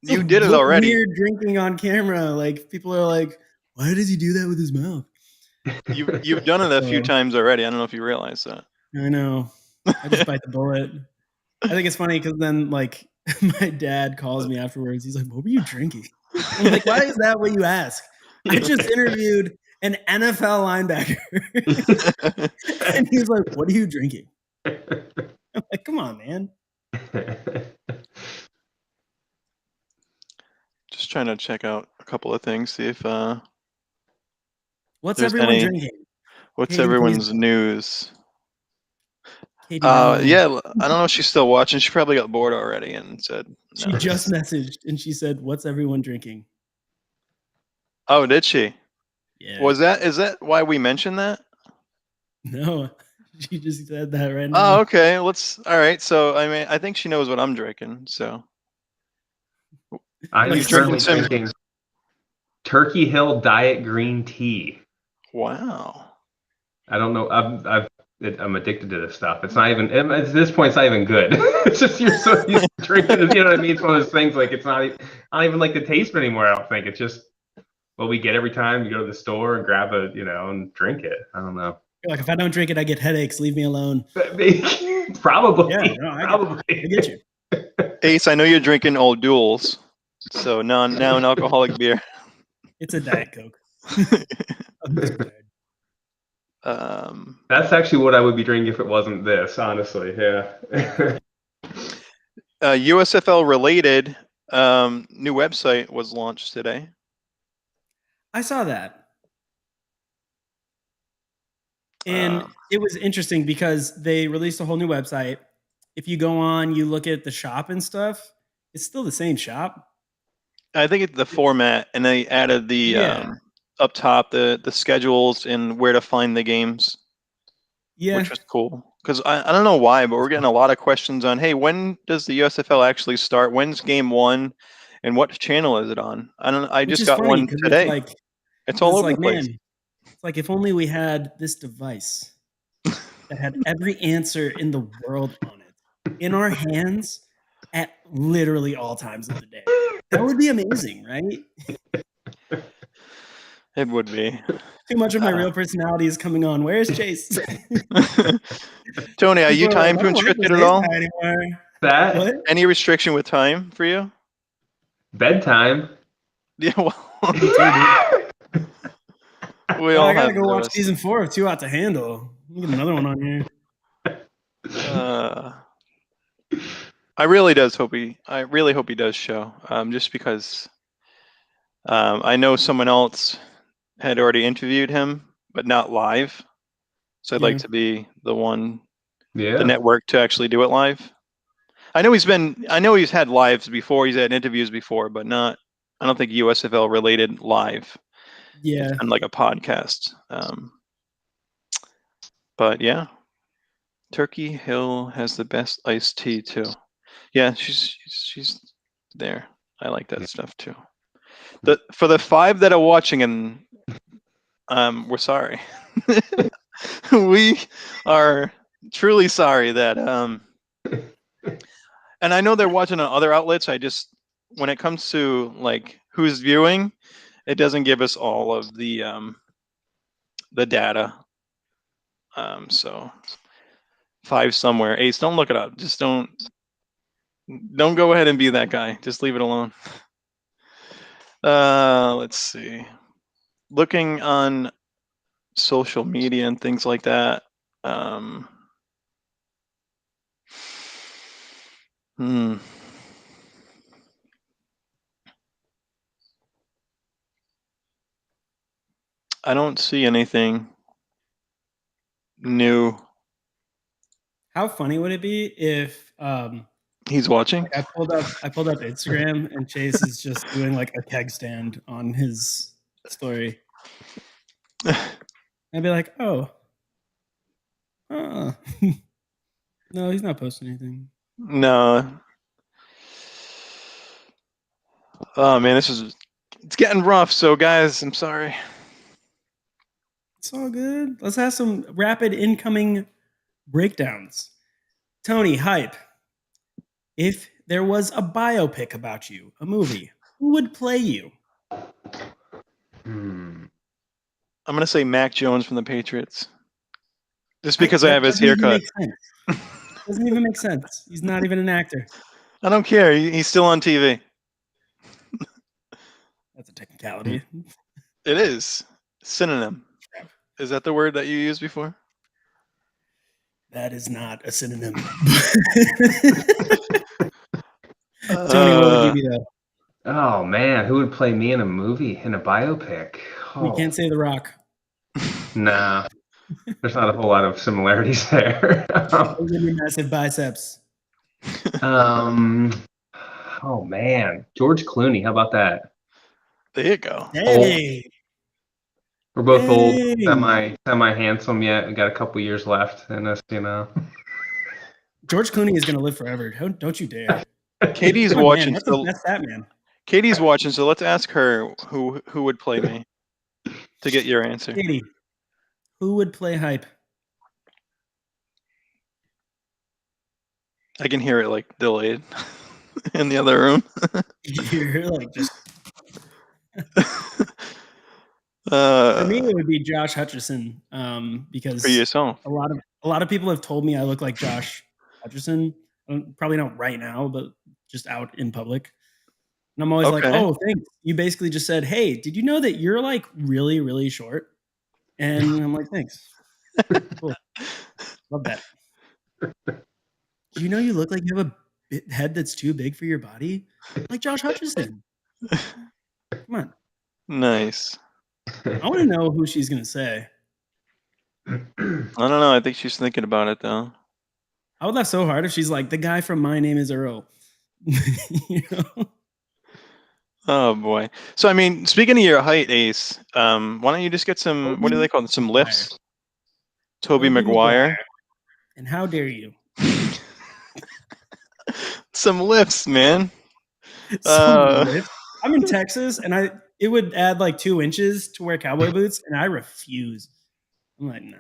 you did it look already. weird drinking on camera. Like people are like, why does he do that with his mouth? You've done it a few times already. I don't know if you realize that. I know. I just bite the bullet. I think it's funny because then like my dad calls me afterwards. He's like, what were you drinking? I'm like, why is that what you ask? I just interviewed an NFL linebacker. And he's like, what are you drinking? I'm like, come on, man. Just trying to check out a couple of things, see if What's there's everyone any. drinking? What's Katie, everyone's please. news? Katie, no. Yeah, I don't know if she's still watching. She probably got bored already and said, She no. just messaged and she said, what's everyone drinking? Oh, did she? Yeah. Is that why we mentioned that? No, she just said that right now. Oh, okay. All right. So, I mean, I think she knows what I'm drinking. So, I'm Like, currently some- drinking Turkey Hill Diet Green Tea. wow. I don't know. I'm addicted to this stuff. It's not even at this point. It's not even good. It's just you're so used to drinking it. You know what I mean? It's one of those things. Like it's not. I don't even like the taste of it anymore. I don't think it's just what we get every time you go to the store and grab and drink it. I don't know. Like, if I don't drink it, I get headaches. Leave me alone. Probably. Yeah, no, I get you. Ace, I know you're drinking Old Duels, so non-alcoholic beer. It's a Diet Coke. I'm just tired. That's actually what I would be drinking if it wasn't this. Honestly, yeah. USFL related new website was launched today. I saw that. And it was interesting because they released a whole new website. If you go on, you look at the shop and stuff, it's still the same shop. I think it's the format, and they added the up top the schedules and where to find the games. Yeah, which was cool. Because I don't know why, but we're getting a lot of questions on, hey, when does the USFL actually start? When's game one? And what channel is it on? I just got one today. It's all over the place. Man, it's like if only we had this device that had every answer in the world on it in our hands at literally all times of the day. That would be amazing, right? It would be. Too much of my real personality is coming on. Where's Chase? Tony, are you time constricted at all? That What? Any restriction with time for you? Bedtime. Yeah, well, I gotta go watch season 4 of Too Hot to Handle. Let me get another one on here. I really hope he does show. Just because I know someone else had already interviewed him, but not live. So I'd like to be the one, the network to actually do it live. I know he's had lives before. He's had interviews before, but I don't think USFL related live. Yeah. It's been like a podcast. But yeah, Turkey Hill has the best iced tea too. Yeah, she's there. I like that stuff too. For the 5 that are watching, and we're sorry. We are truly sorry that and I know they're watching on other outlets. When it comes to like who's viewing, it doesn't give us all of the data. So 5 somewhere. Ace, don't look it up. Just don't go ahead and be that guy. Just leave it alone. Let's see. Looking on social media and things like that. I don't see anything new. How funny would it be if he's watching? Like I pulled up Instagram and Chase is just doing like a keg stand on his story. I'd be like, oh. No, he's not posting anything. No. Oh man, it's getting rough. So guys, I'm sorry. It's all good. Let's have some rapid incoming breakdowns. Tony, hype. If there was a biopic about you, a movie, who would play you? Hmm. I'm gonna say Mac Jones from the Patriots, just because I That have his doesn't even haircut. make sense. Doesn't even make sense. He's not even an actor. I don't care. He's still on TV. That's a technicality. It is synonym. Is that the word that you used before? That is not a synonym. Tony, what would you be though? Oh man, who would play me in a movie, in a biopic? You Oh, can't say The Rock. no, there's not a whole lot of similarities there. Those are your massive biceps. um, oh man, George Clooney. How about that? There you go. Hey, We're both old, hey. semi handsome yet. We got a couple years left in us, you know. George Clooney is going to live forever. Don't you dare. Katie's You're a man. watching. That's the best Batman. Katie's watching, so let's ask her who would play me to get your answer. Katie, who would play Hype? I can hear it like delayed in the other room. You're like just. For me, it would be Josh Hutcherson, because for yourself. a lot of people have told me I look like Josh Hutcherson. Probably not right now, but just out in public. And I'm always like, Okay. "Oh, thanks." You basically just said, "Hey, did you know that you're like really, really short?" And I'm like, "Thanks, cool, love that." Do you know you look like you have a head that's too big for your body, like Josh Hutcherson? Come on, Nice. I want to know who she's gonna say. I don't know. I think she's thinking about it though. I would laugh so hard if she's like the guy from My Name Is Earl. You know? Oh boy. So I mean, speaking of your height, Ace, why don't you just get some? What do they call them? Some lifts. Toby Maguire. And how dare you? Some lifts, man. Some lift. I'm in Texas, and it would add like 2 inches to wear cowboy boots, and I refuse. I'm like, nah.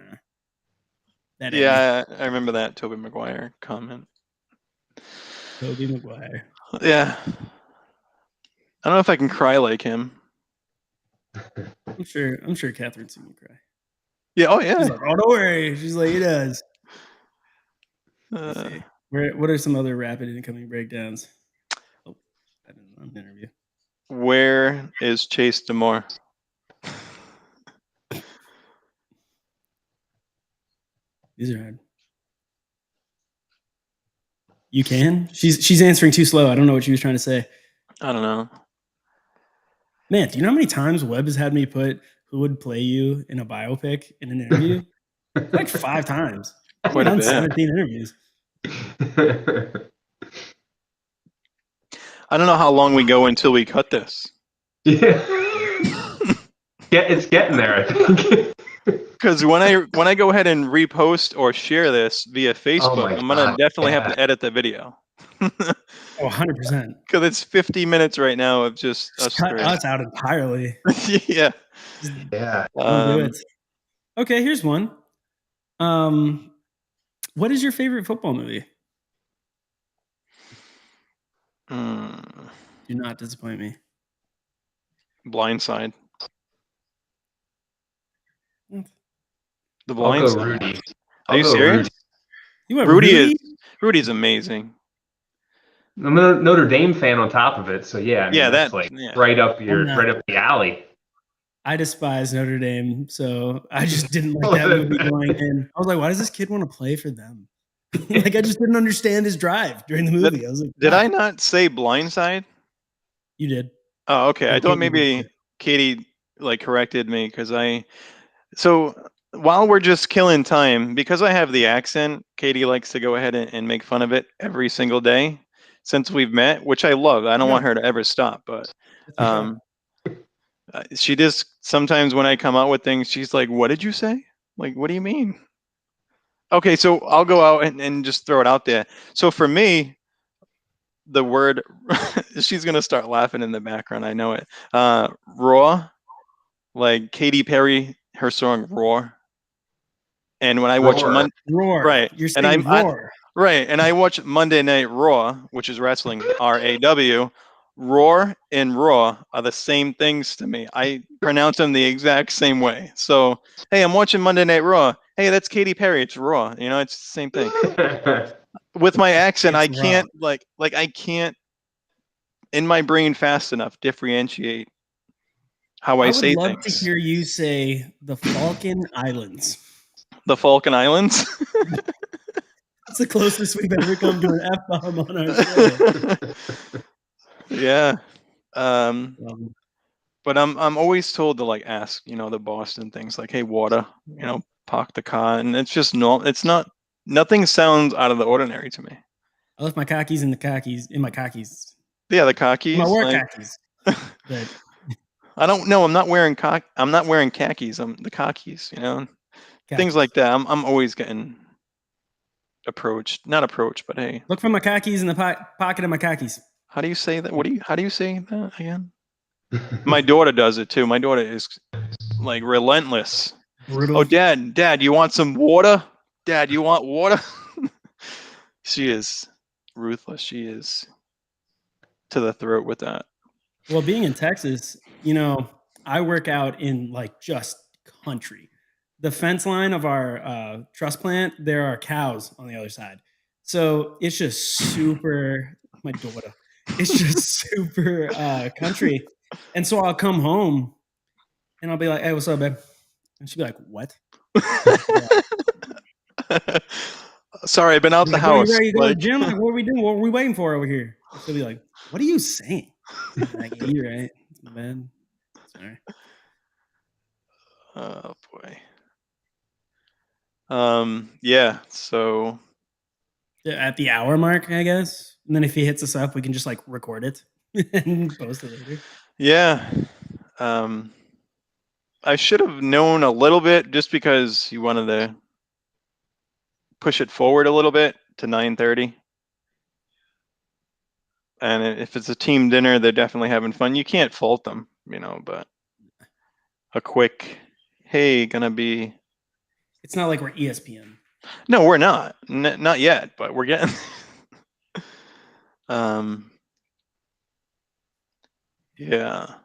That ain't me. Yeah, I remember that Toby Maguire comment. Toby Maguire. Yeah. I don't know if I can cry like him. I'm sure Catherine's seen me cry. Yeah. Oh yeah. She's like, oh, don't worry. She's like, he does. Let's see. What are some other rapid incoming breakdowns? Oh, that is an interview. Where is Chase Demore? These are hard. You can? She's answering too slow. I don't know what she was trying to say. I don't know. Man, do you know how many times Webb has had me put who would play you in a biopic in an interview? Like 5 times. Quite a I've done bit. 17 interviews. I don't know how long we go until we cut this. Yeah. It's getting there, I think. Because when I go ahead and repost or share this via Facebook, I'm gonna definitely have to edit the video. Oh, 100%. Because it's 50 minutes right now of just us cut three. us out entirely. Yeah. Yeah. Don't do it. Okay, here's one. What is your favorite football movie? Do not disappoint me. Blindside. The I'll go Blindside. Rudy. Are you serious? Rudy. You went Rudy? Rudy's amazing. I'm a Notre Dame fan on top of it, so yeah. I mean, that's like right up the alley. I despise Notre Dame, so I just didn't like that movie going in. I was like, why does this kid want to play for them? Like, I just didn't understand his drive during the movie. I was like, did I not say Blindside? You did. Oh, okay. I thought maybe Katie like corrected me so while we're just killing time, because I have the accent, Katie likes to go ahead and make fun of it every single day since we've met, which I love. I don't want her to ever stop, but she just sometimes when I come out with things, she's like, "What did you say? Like, what do you mean?" Okay, so I'll go out and just throw it out there. So for me, the word. She's gonna start laughing in the background. I know it. Raw, like Katy Perry, her song "Raw." And when I watch Roar. Roar. right, You're and saying roar. right, and I watch Monday Night Raw, which is wrestling, RAW. Roar and Raw are the same things to me. I pronounce them the exact same way. So, hey, I'm watching Monday Night Raw. Hey, that's Katy Perry. It's Raw. You know, it's the same thing. With my accent, I It's can't like I can't in my brain fast enough differentiate how I I would say love to things. hear you say the Falcon Islands. The Falcon Islands. It's the closest we've ever come to an F-bomb on our show. Yeah. But I'm always told to like ask, the Boston things like, hey, water, park the car. And it's just it's not, nothing sounds out of the ordinary to me. I left my khakis in my khakis. Yeah, the car keys. My work Like, khakis. But I don't know. I'm not wearing khakis. I'm the car keys, things khakis. like that. I'm always getting not approached, but hey, Look for my khakis in the pocket of my khakis. how do you say that? How do you say that again? My daughter does it too. My daughter is like relentless. Brutal. Oh, Dad, you want some water? Dad, you want water? She is ruthless. She is to the throat with that. Well, being in Texas, I work out in like just country. The fence line of our truss plant, there are cows on the other side. So it's just super, my daughter, it's just super country. And so I'll come home and I'll be like, hey, what's up, babe? And she'll be like, what? Sorry, I've been out the house. Are you going to the gym? Like, what are we doing? What are we waiting for over here? She'll be like, what are you saying? Like, yeah, you're right. It's my bad. Sorry. Oh boy. Yeah. So At the hour mark, I guess. And then if he hits us up, we can just like record it and post it later. yeah. I should have known a little bit just because he wanted to push it forward a little bit to 9:30. And if it's a team dinner, they're definitely having fun. You can't fault them, but a quick, hey, gonna be. It's not like we're ESPN. No, we're not. Not yet, but we're getting. Yeah.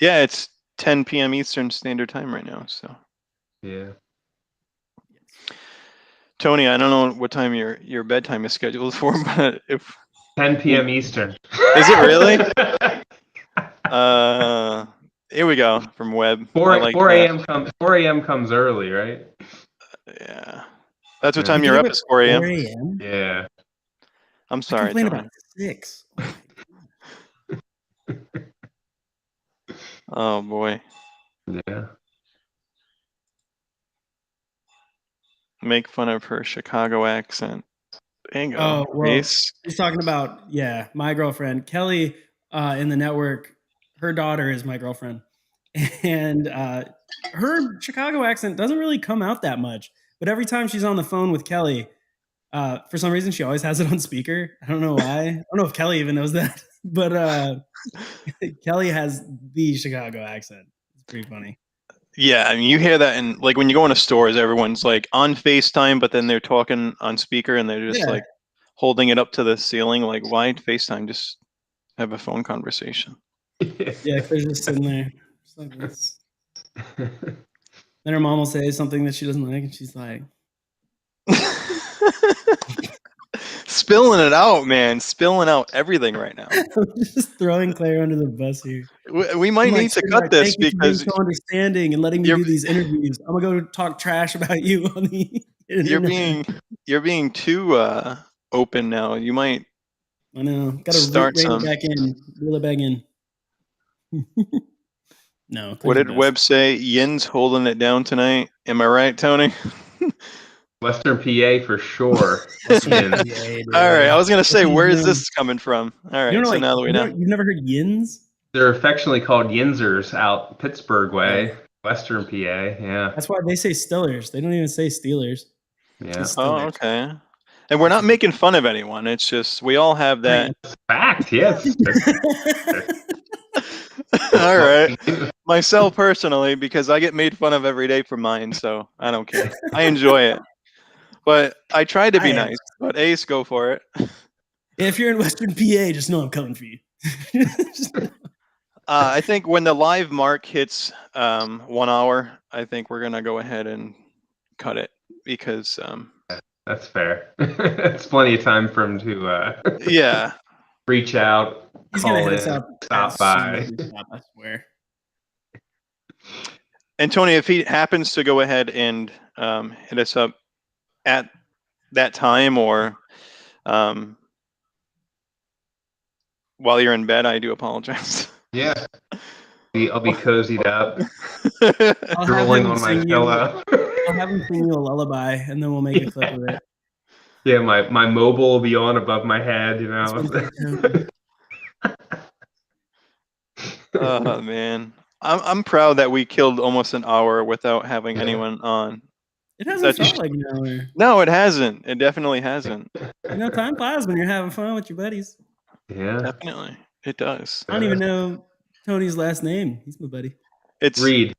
Yeah, it's 10 p.m. Eastern Standard Time right now. So. Yeah. Tony, I don't know what time your bedtime is scheduled for, but if 10 p.m. Eastern. Is it really? Here we go from Webb. 4 a.m. comes early, right? Yeah. That's what Yeah. time you're up is 4 a.m. 4 a.m. Yeah. I'm I sorry, complain Tony. about 6. Oh boy. Yeah. Make fun of her Chicago accent. Bingo. Oh, well, Ace. he's talking about, my girlfriend, Kelly, in the network. Her daughter is my girlfriend. And her Chicago accent doesn't really come out that much. But every time she's on the phone with Kelly, for some reason, she always has it on speaker. I don't know why. I don't know if Kelly even knows that. But Kelly has the Chicago accent. It's pretty funny. Yeah, I mean, you hear that in like when you go into stores, everyone's like on FaceTime, but then they're talking on speaker and they're just like holding it up to the ceiling. Like, why FaceTime? Just have a phone conversation. Yeah, they're just sitting there. Just like this. Then her mom will say something that she doesn't like, and she's like, Spilling it out, man. Spilling out everything right now. just throwing Claire under the bus here. We might need to cut this Thank you for being because so understanding and letting me do these interviews. I'm gonna go talk trash about you on the internet. You're being too open now. You might. I know. Got to Start rein some. it back in. Reel it back in. No. What did Webb say? Yin's holding it down tonight. Am I right, Tony? Western PA for sure. All right. I was gonna say, where is this coming from? All right. So now that we know, you've never heard Yins? They're affectionately called Yinzers out Pittsburgh way, Western PA. Yeah. That's why they say Stillers. They don't even say Steelers. Yeah. Oh, okay. And we're not making fun of anyone. It's just we all have that. Fact, yes. All right. Myself personally, because I get made fun of every day for mine, so I don't care. I enjoy it. But I try to be nice. But Ace, go for it. If you're in Western PA, just know I'm coming for you. I think when the live mark hits 1 hour, I think we're gonna go ahead and cut it because that's fair. It's plenty of time for him to yeah, reach out, He's call gonna hit in, us up stop by. I swear. And Tony, if he happens to go ahead and hit us up at that time or while you're in bed, I do apologize. Yeah, I'll be cozied up, I'll drooling on my pillow. I'll have him sing you a lullaby, and then we'll make a clip of it. Yeah, my mobile will be on above my head, you know. Oh man, I'm proud that we killed almost an hour without having anyone on. It hasn't felt like an hour. No, it hasn't. It definitely hasn't. You know, time flies when you're having fun with your buddies. Yeah, definitely, it does. I don't even know Tony's last name. He's my buddy. It's Reid.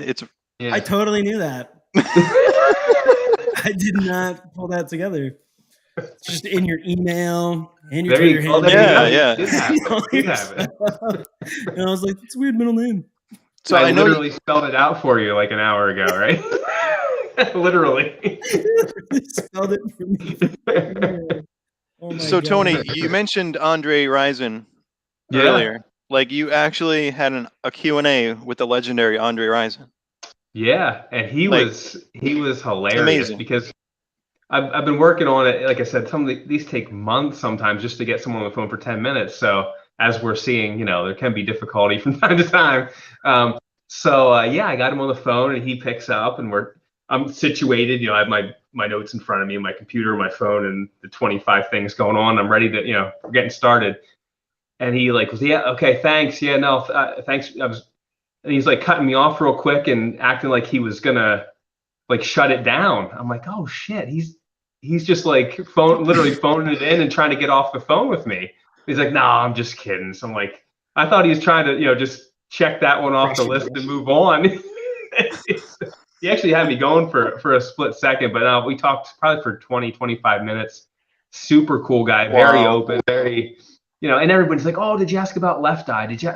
It's. Yeah. I totally knew that. I did not pull that together. It's just in your email and your Twitter handle. Yeah. And I was like, "It's a weird middle name." So I literally spelled it out for you like an hour ago, right? Literally. Spelled it for me. Oh so God. Tony, you mentioned Andre Rison earlier. Like you actually had a Q&A with the legendary Andre Rison. Yeah, and he was hilarious. Amazing. Because I've been working on it. Like I said, some of these take months sometimes just to get someone on the phone for 10 minutes. So as we're seeing, you know, there can be difficulty from time to time. I got him on the phone and he picks up and I'm situated, you know, I have my notes in front of me, my computer, my phone, and the 25 things going on. I'm ready to, you know, we're getting started. And he like was, yeah, okay, thanks. Yeah, no, thanks. And he's like cutting me off real quick and acting like he was gonna like shut it down. I'm like, oh shit, he's just like literally phoning it in and trying to get off the phone with me. He's like, no, I'm just kidding. So I'm like, I thought he was trying to, you know, just check that one off the list and move on. He actually had me going for a split second, but we talked probably for 20, 25 minutes. Super cool guy, very open, very, you know, and everybody's like, oh, did you ask about Left Eye? Did you?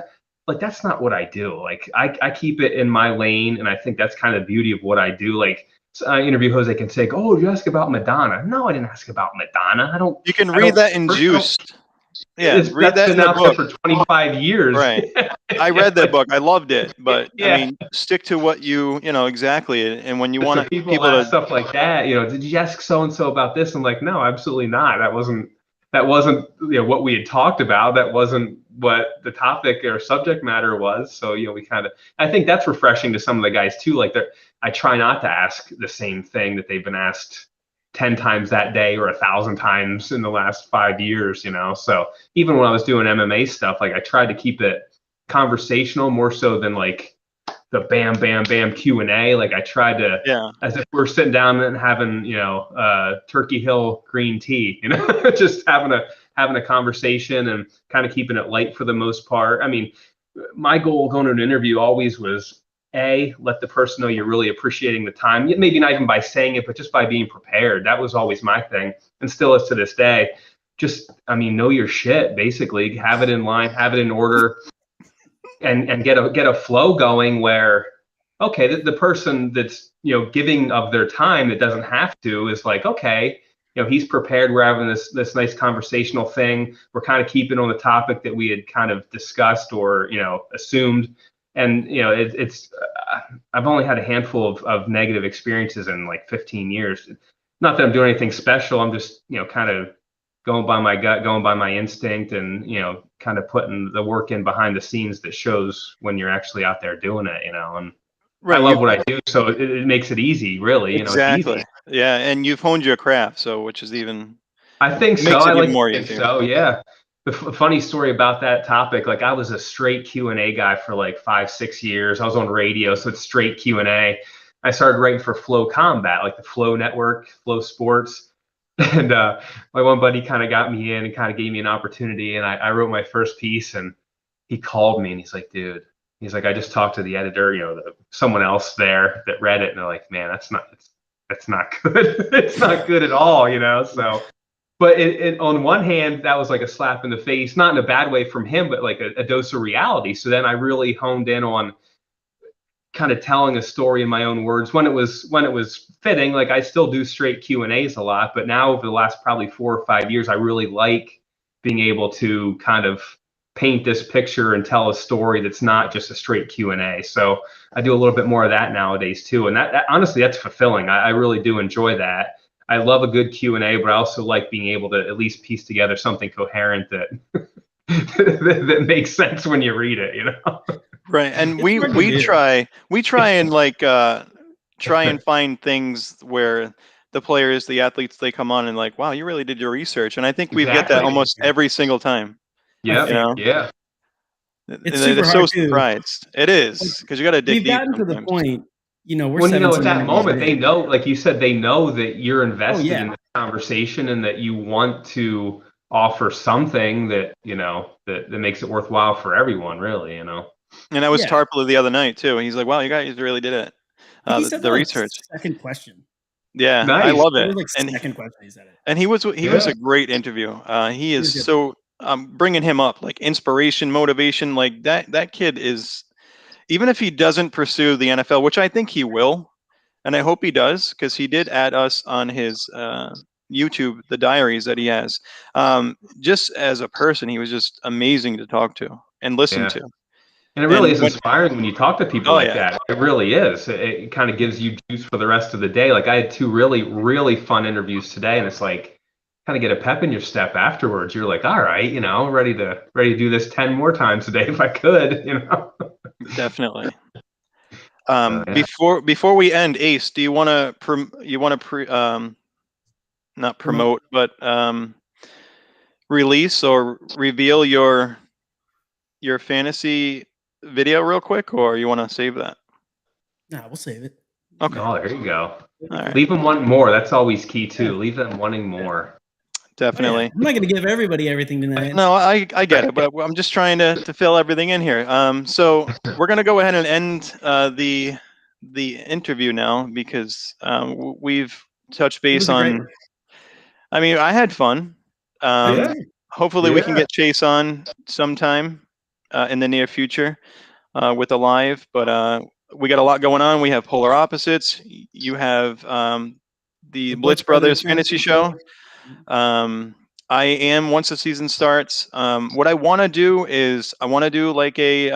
Like, that's not what I do. Like, I keep it in my lane, and I think that's kind of the beauty of what I do. Like, so I interview Jose Canseco. Oh, did you ask about Madonna? No, I didn't ask about Madonna. I don't. You can read that in Juiced. Yeah, read that in the book. For 25 years. Right. I read that book. I loved it, but I mean, stick to what you know exactly. And when you want people to stuff like that, you know, did you ask so and so about this? I'm like, no, absolutely not. That wasn't you know what we had talked about. That wasn't what the topic or subject matter was. So, you know, I think that's refreshing to some of the guys too. Like I try not to ask the same thing that they've been asked 10 times that day or 1,000 times in the last 5 years, you know? So even when I was doing MMA stuff, like I tried to keep it conversational more so than like the bam, bam, bam Q&A. Like I tried to, as if we're sitting down and having, you know, Turkey Hill green tea, you know, just having a conversation and kind of keeping it light for the most part. I mean, my goal going to an interview always was let the person know you're really appreciating the time. Maybe not even by saying it, but just by being prepared. That was always my thing, and still is to this day. Just, I mean, know your shit. Basically, have it in line, have it in order, and get a flow going where, okay, the person that's, you know, giving of their time that doesn't have to is like, okay, you know, he's prepared. We're having this nice conversational thing. We're kind of keeping on the topic that we had kind of discussed or, you know, assumed. And, you know, it's I've only had a handful of negative experiences in like 15 years. Not that I'm doing anything special. I'm just, you know, kind of going by my gut, going by my instinct, and, you know, kind of putting the work in behind the scenes that shows when you're actually out there doing it, you know. And I love what I do, so it makes it easy, really. You know, exactly. It's easy. Yeah, and you've honed your craft, so which is even. I think so. I like more easier. So yeah. The funny story about that topic, like I was a straight Q&A guy for like 5-6 years. I was on radio, so it's straight Q&A. I started writing for Flow Combat, like the Flow Network, Flow Sports. And my one buddy kind of got me in and kind of gave me an opportunity, and I wrote my first piece. And he called me and he's like, dude, he's like, I just talked to the editor, someone else there that read it, and they're like, man, that's not good. It's not good at all, So, but on one hand, that was like a slap in the face, not in a bad way from him, but like a dose of reality. So then I really honed in on kind of telling a story in my own words when it was fitting. Like, I still do straight Q&As a lot, but now over the last probably 4 or 5 years, I really like being able to kind of paint this picture and tell a story that's not just a straight Q&A. So I do a little bit more of that nowadays too. And that honestly, that's fulfilling. I really do enjoy that. I love a good Q&A, but I also like being able to at least piece together something coherent that that makes sense when you read it, Right. And we hard to do. try and try and find things where the players, the athletes, they come on and like, wow, you really did your research. And I think we get that Exactly. almost every single time. Yeah. Yeah. It's They're super so hard too. surprised. It is, because you got to dig We've deep gotten to the sometimes. point, we're When at 17 that interviews moment, they in. know, like you said, they know that you're invested yeah. in the conversation and that you want to offer something that that makes it worthwhile for everyone, really. And I was Yeah. Tarpler the other night too, and he's like, wow, you guys really did it. He said The the research. second question. Yeah, Nice. I love It it. was like And second question he said it. And he was Yeah. a great interview. He was is good. so bringing him up, like inspiration, motivation, like that kid is, even if he doesn't pursue the NFL, which I think he will, and I hope he does, because he did add us on his YouTube, the diaries that he has. Just as a person, he was just amazing to talk to and listen Yeah. to. And it really is when inspiring when you talk to people Oh like yeah, that. It really is. It kind of gives you juice for the rest of the day. Like, I had 2 really, really fun interviews today, and it's like kind of get a pep in your step afterwards. You're like, all right, ready to do this 10 more times a day if I could, definitely. Yeah. Before we end, Ace, do you want to not promote, but release or reveal your fantasy video real quick, or you want to save that? Nah, we'll save it. Okay. Oh, there you go. All right. Leave them wanting more. That's always key too. Leave them wanting more. Definitely. Oh, yeah. I'm not going to give everybody everything tonight. No, I get it, but I'm just trying to fill everything in here. So we're gonna go ahead and end the interview now, because we've touched It base was a great on. one. I mean, I had fun. Yeah. Hopefully, we can Yeah. get Chase on sometime in the near future with a live. But we got a lot going on. We have Polar Opposites. You have the Blitz Brothers Fantasy Show. I am, once the season starts. What I want to do is I want to do like a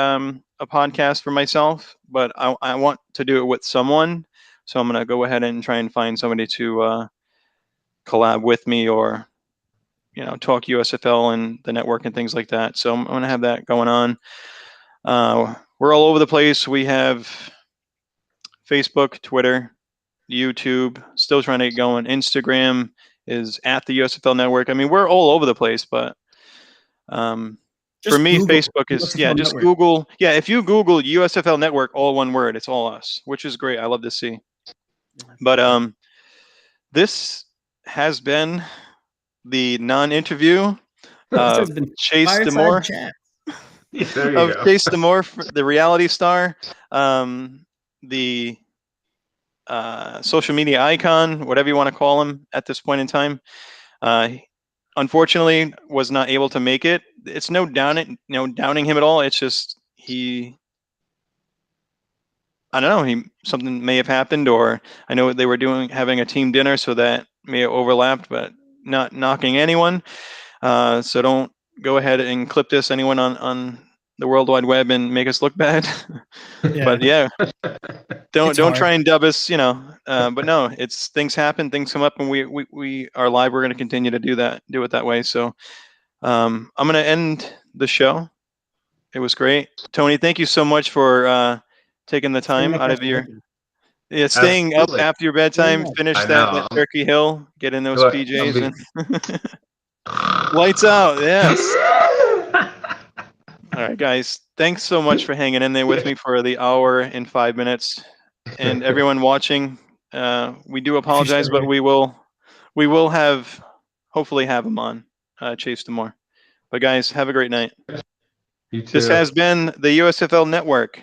podcast for myself, but I want to do it with someone. So I'm gonna go ahead and try and find somebody to collab with me, or talk USFL and the network and things like that. So I'm gonna have that going on. We're all over the place. We have Facebook, Twitter, YouTube. Still trying to get going. Instagram is at the USFL Network. I mean, we're all over the place, but for me, Google Facebook is USFL just Network. Google. Yeah, if you Google USFL Network, all one word, it's all us, which is great. I love to see. But this has been the non-interview This has been Chase Fireside Demore. Chat. Yeah, there you Of go. Chase Demore, the reality star, the social media icon, whatever you want to call him at this point in time. Unfortunately, was not able to make it. It's no downing him at all. It's just I don't know. Something may have happened, or I know they were having a team dinner, so that may have overlapped, but not knocking anyone. So don't go ahead and clip this, anyone on the World Wide Web, and make us look bad. Yeah. But yeah, don't hard. try and dub us, but no, it's things happen, things come up, and we are live. We're going to continue to do it that way. So I'm going to end the show. It was great. Tony, thank you so much for taking the time out of your staying Absolutely. up after your bedtime, finish I that know. Turkey Hill, get in those Look, PJs and lights out. Yes. All right, guys. Thanks so much for hanging in there with me for the hour and 5 minutes. And everyone watching, we do apologize, but we will we will hopefully have him on, Chase Demore. But guys, have a great night. You too. This has been the USFL Network.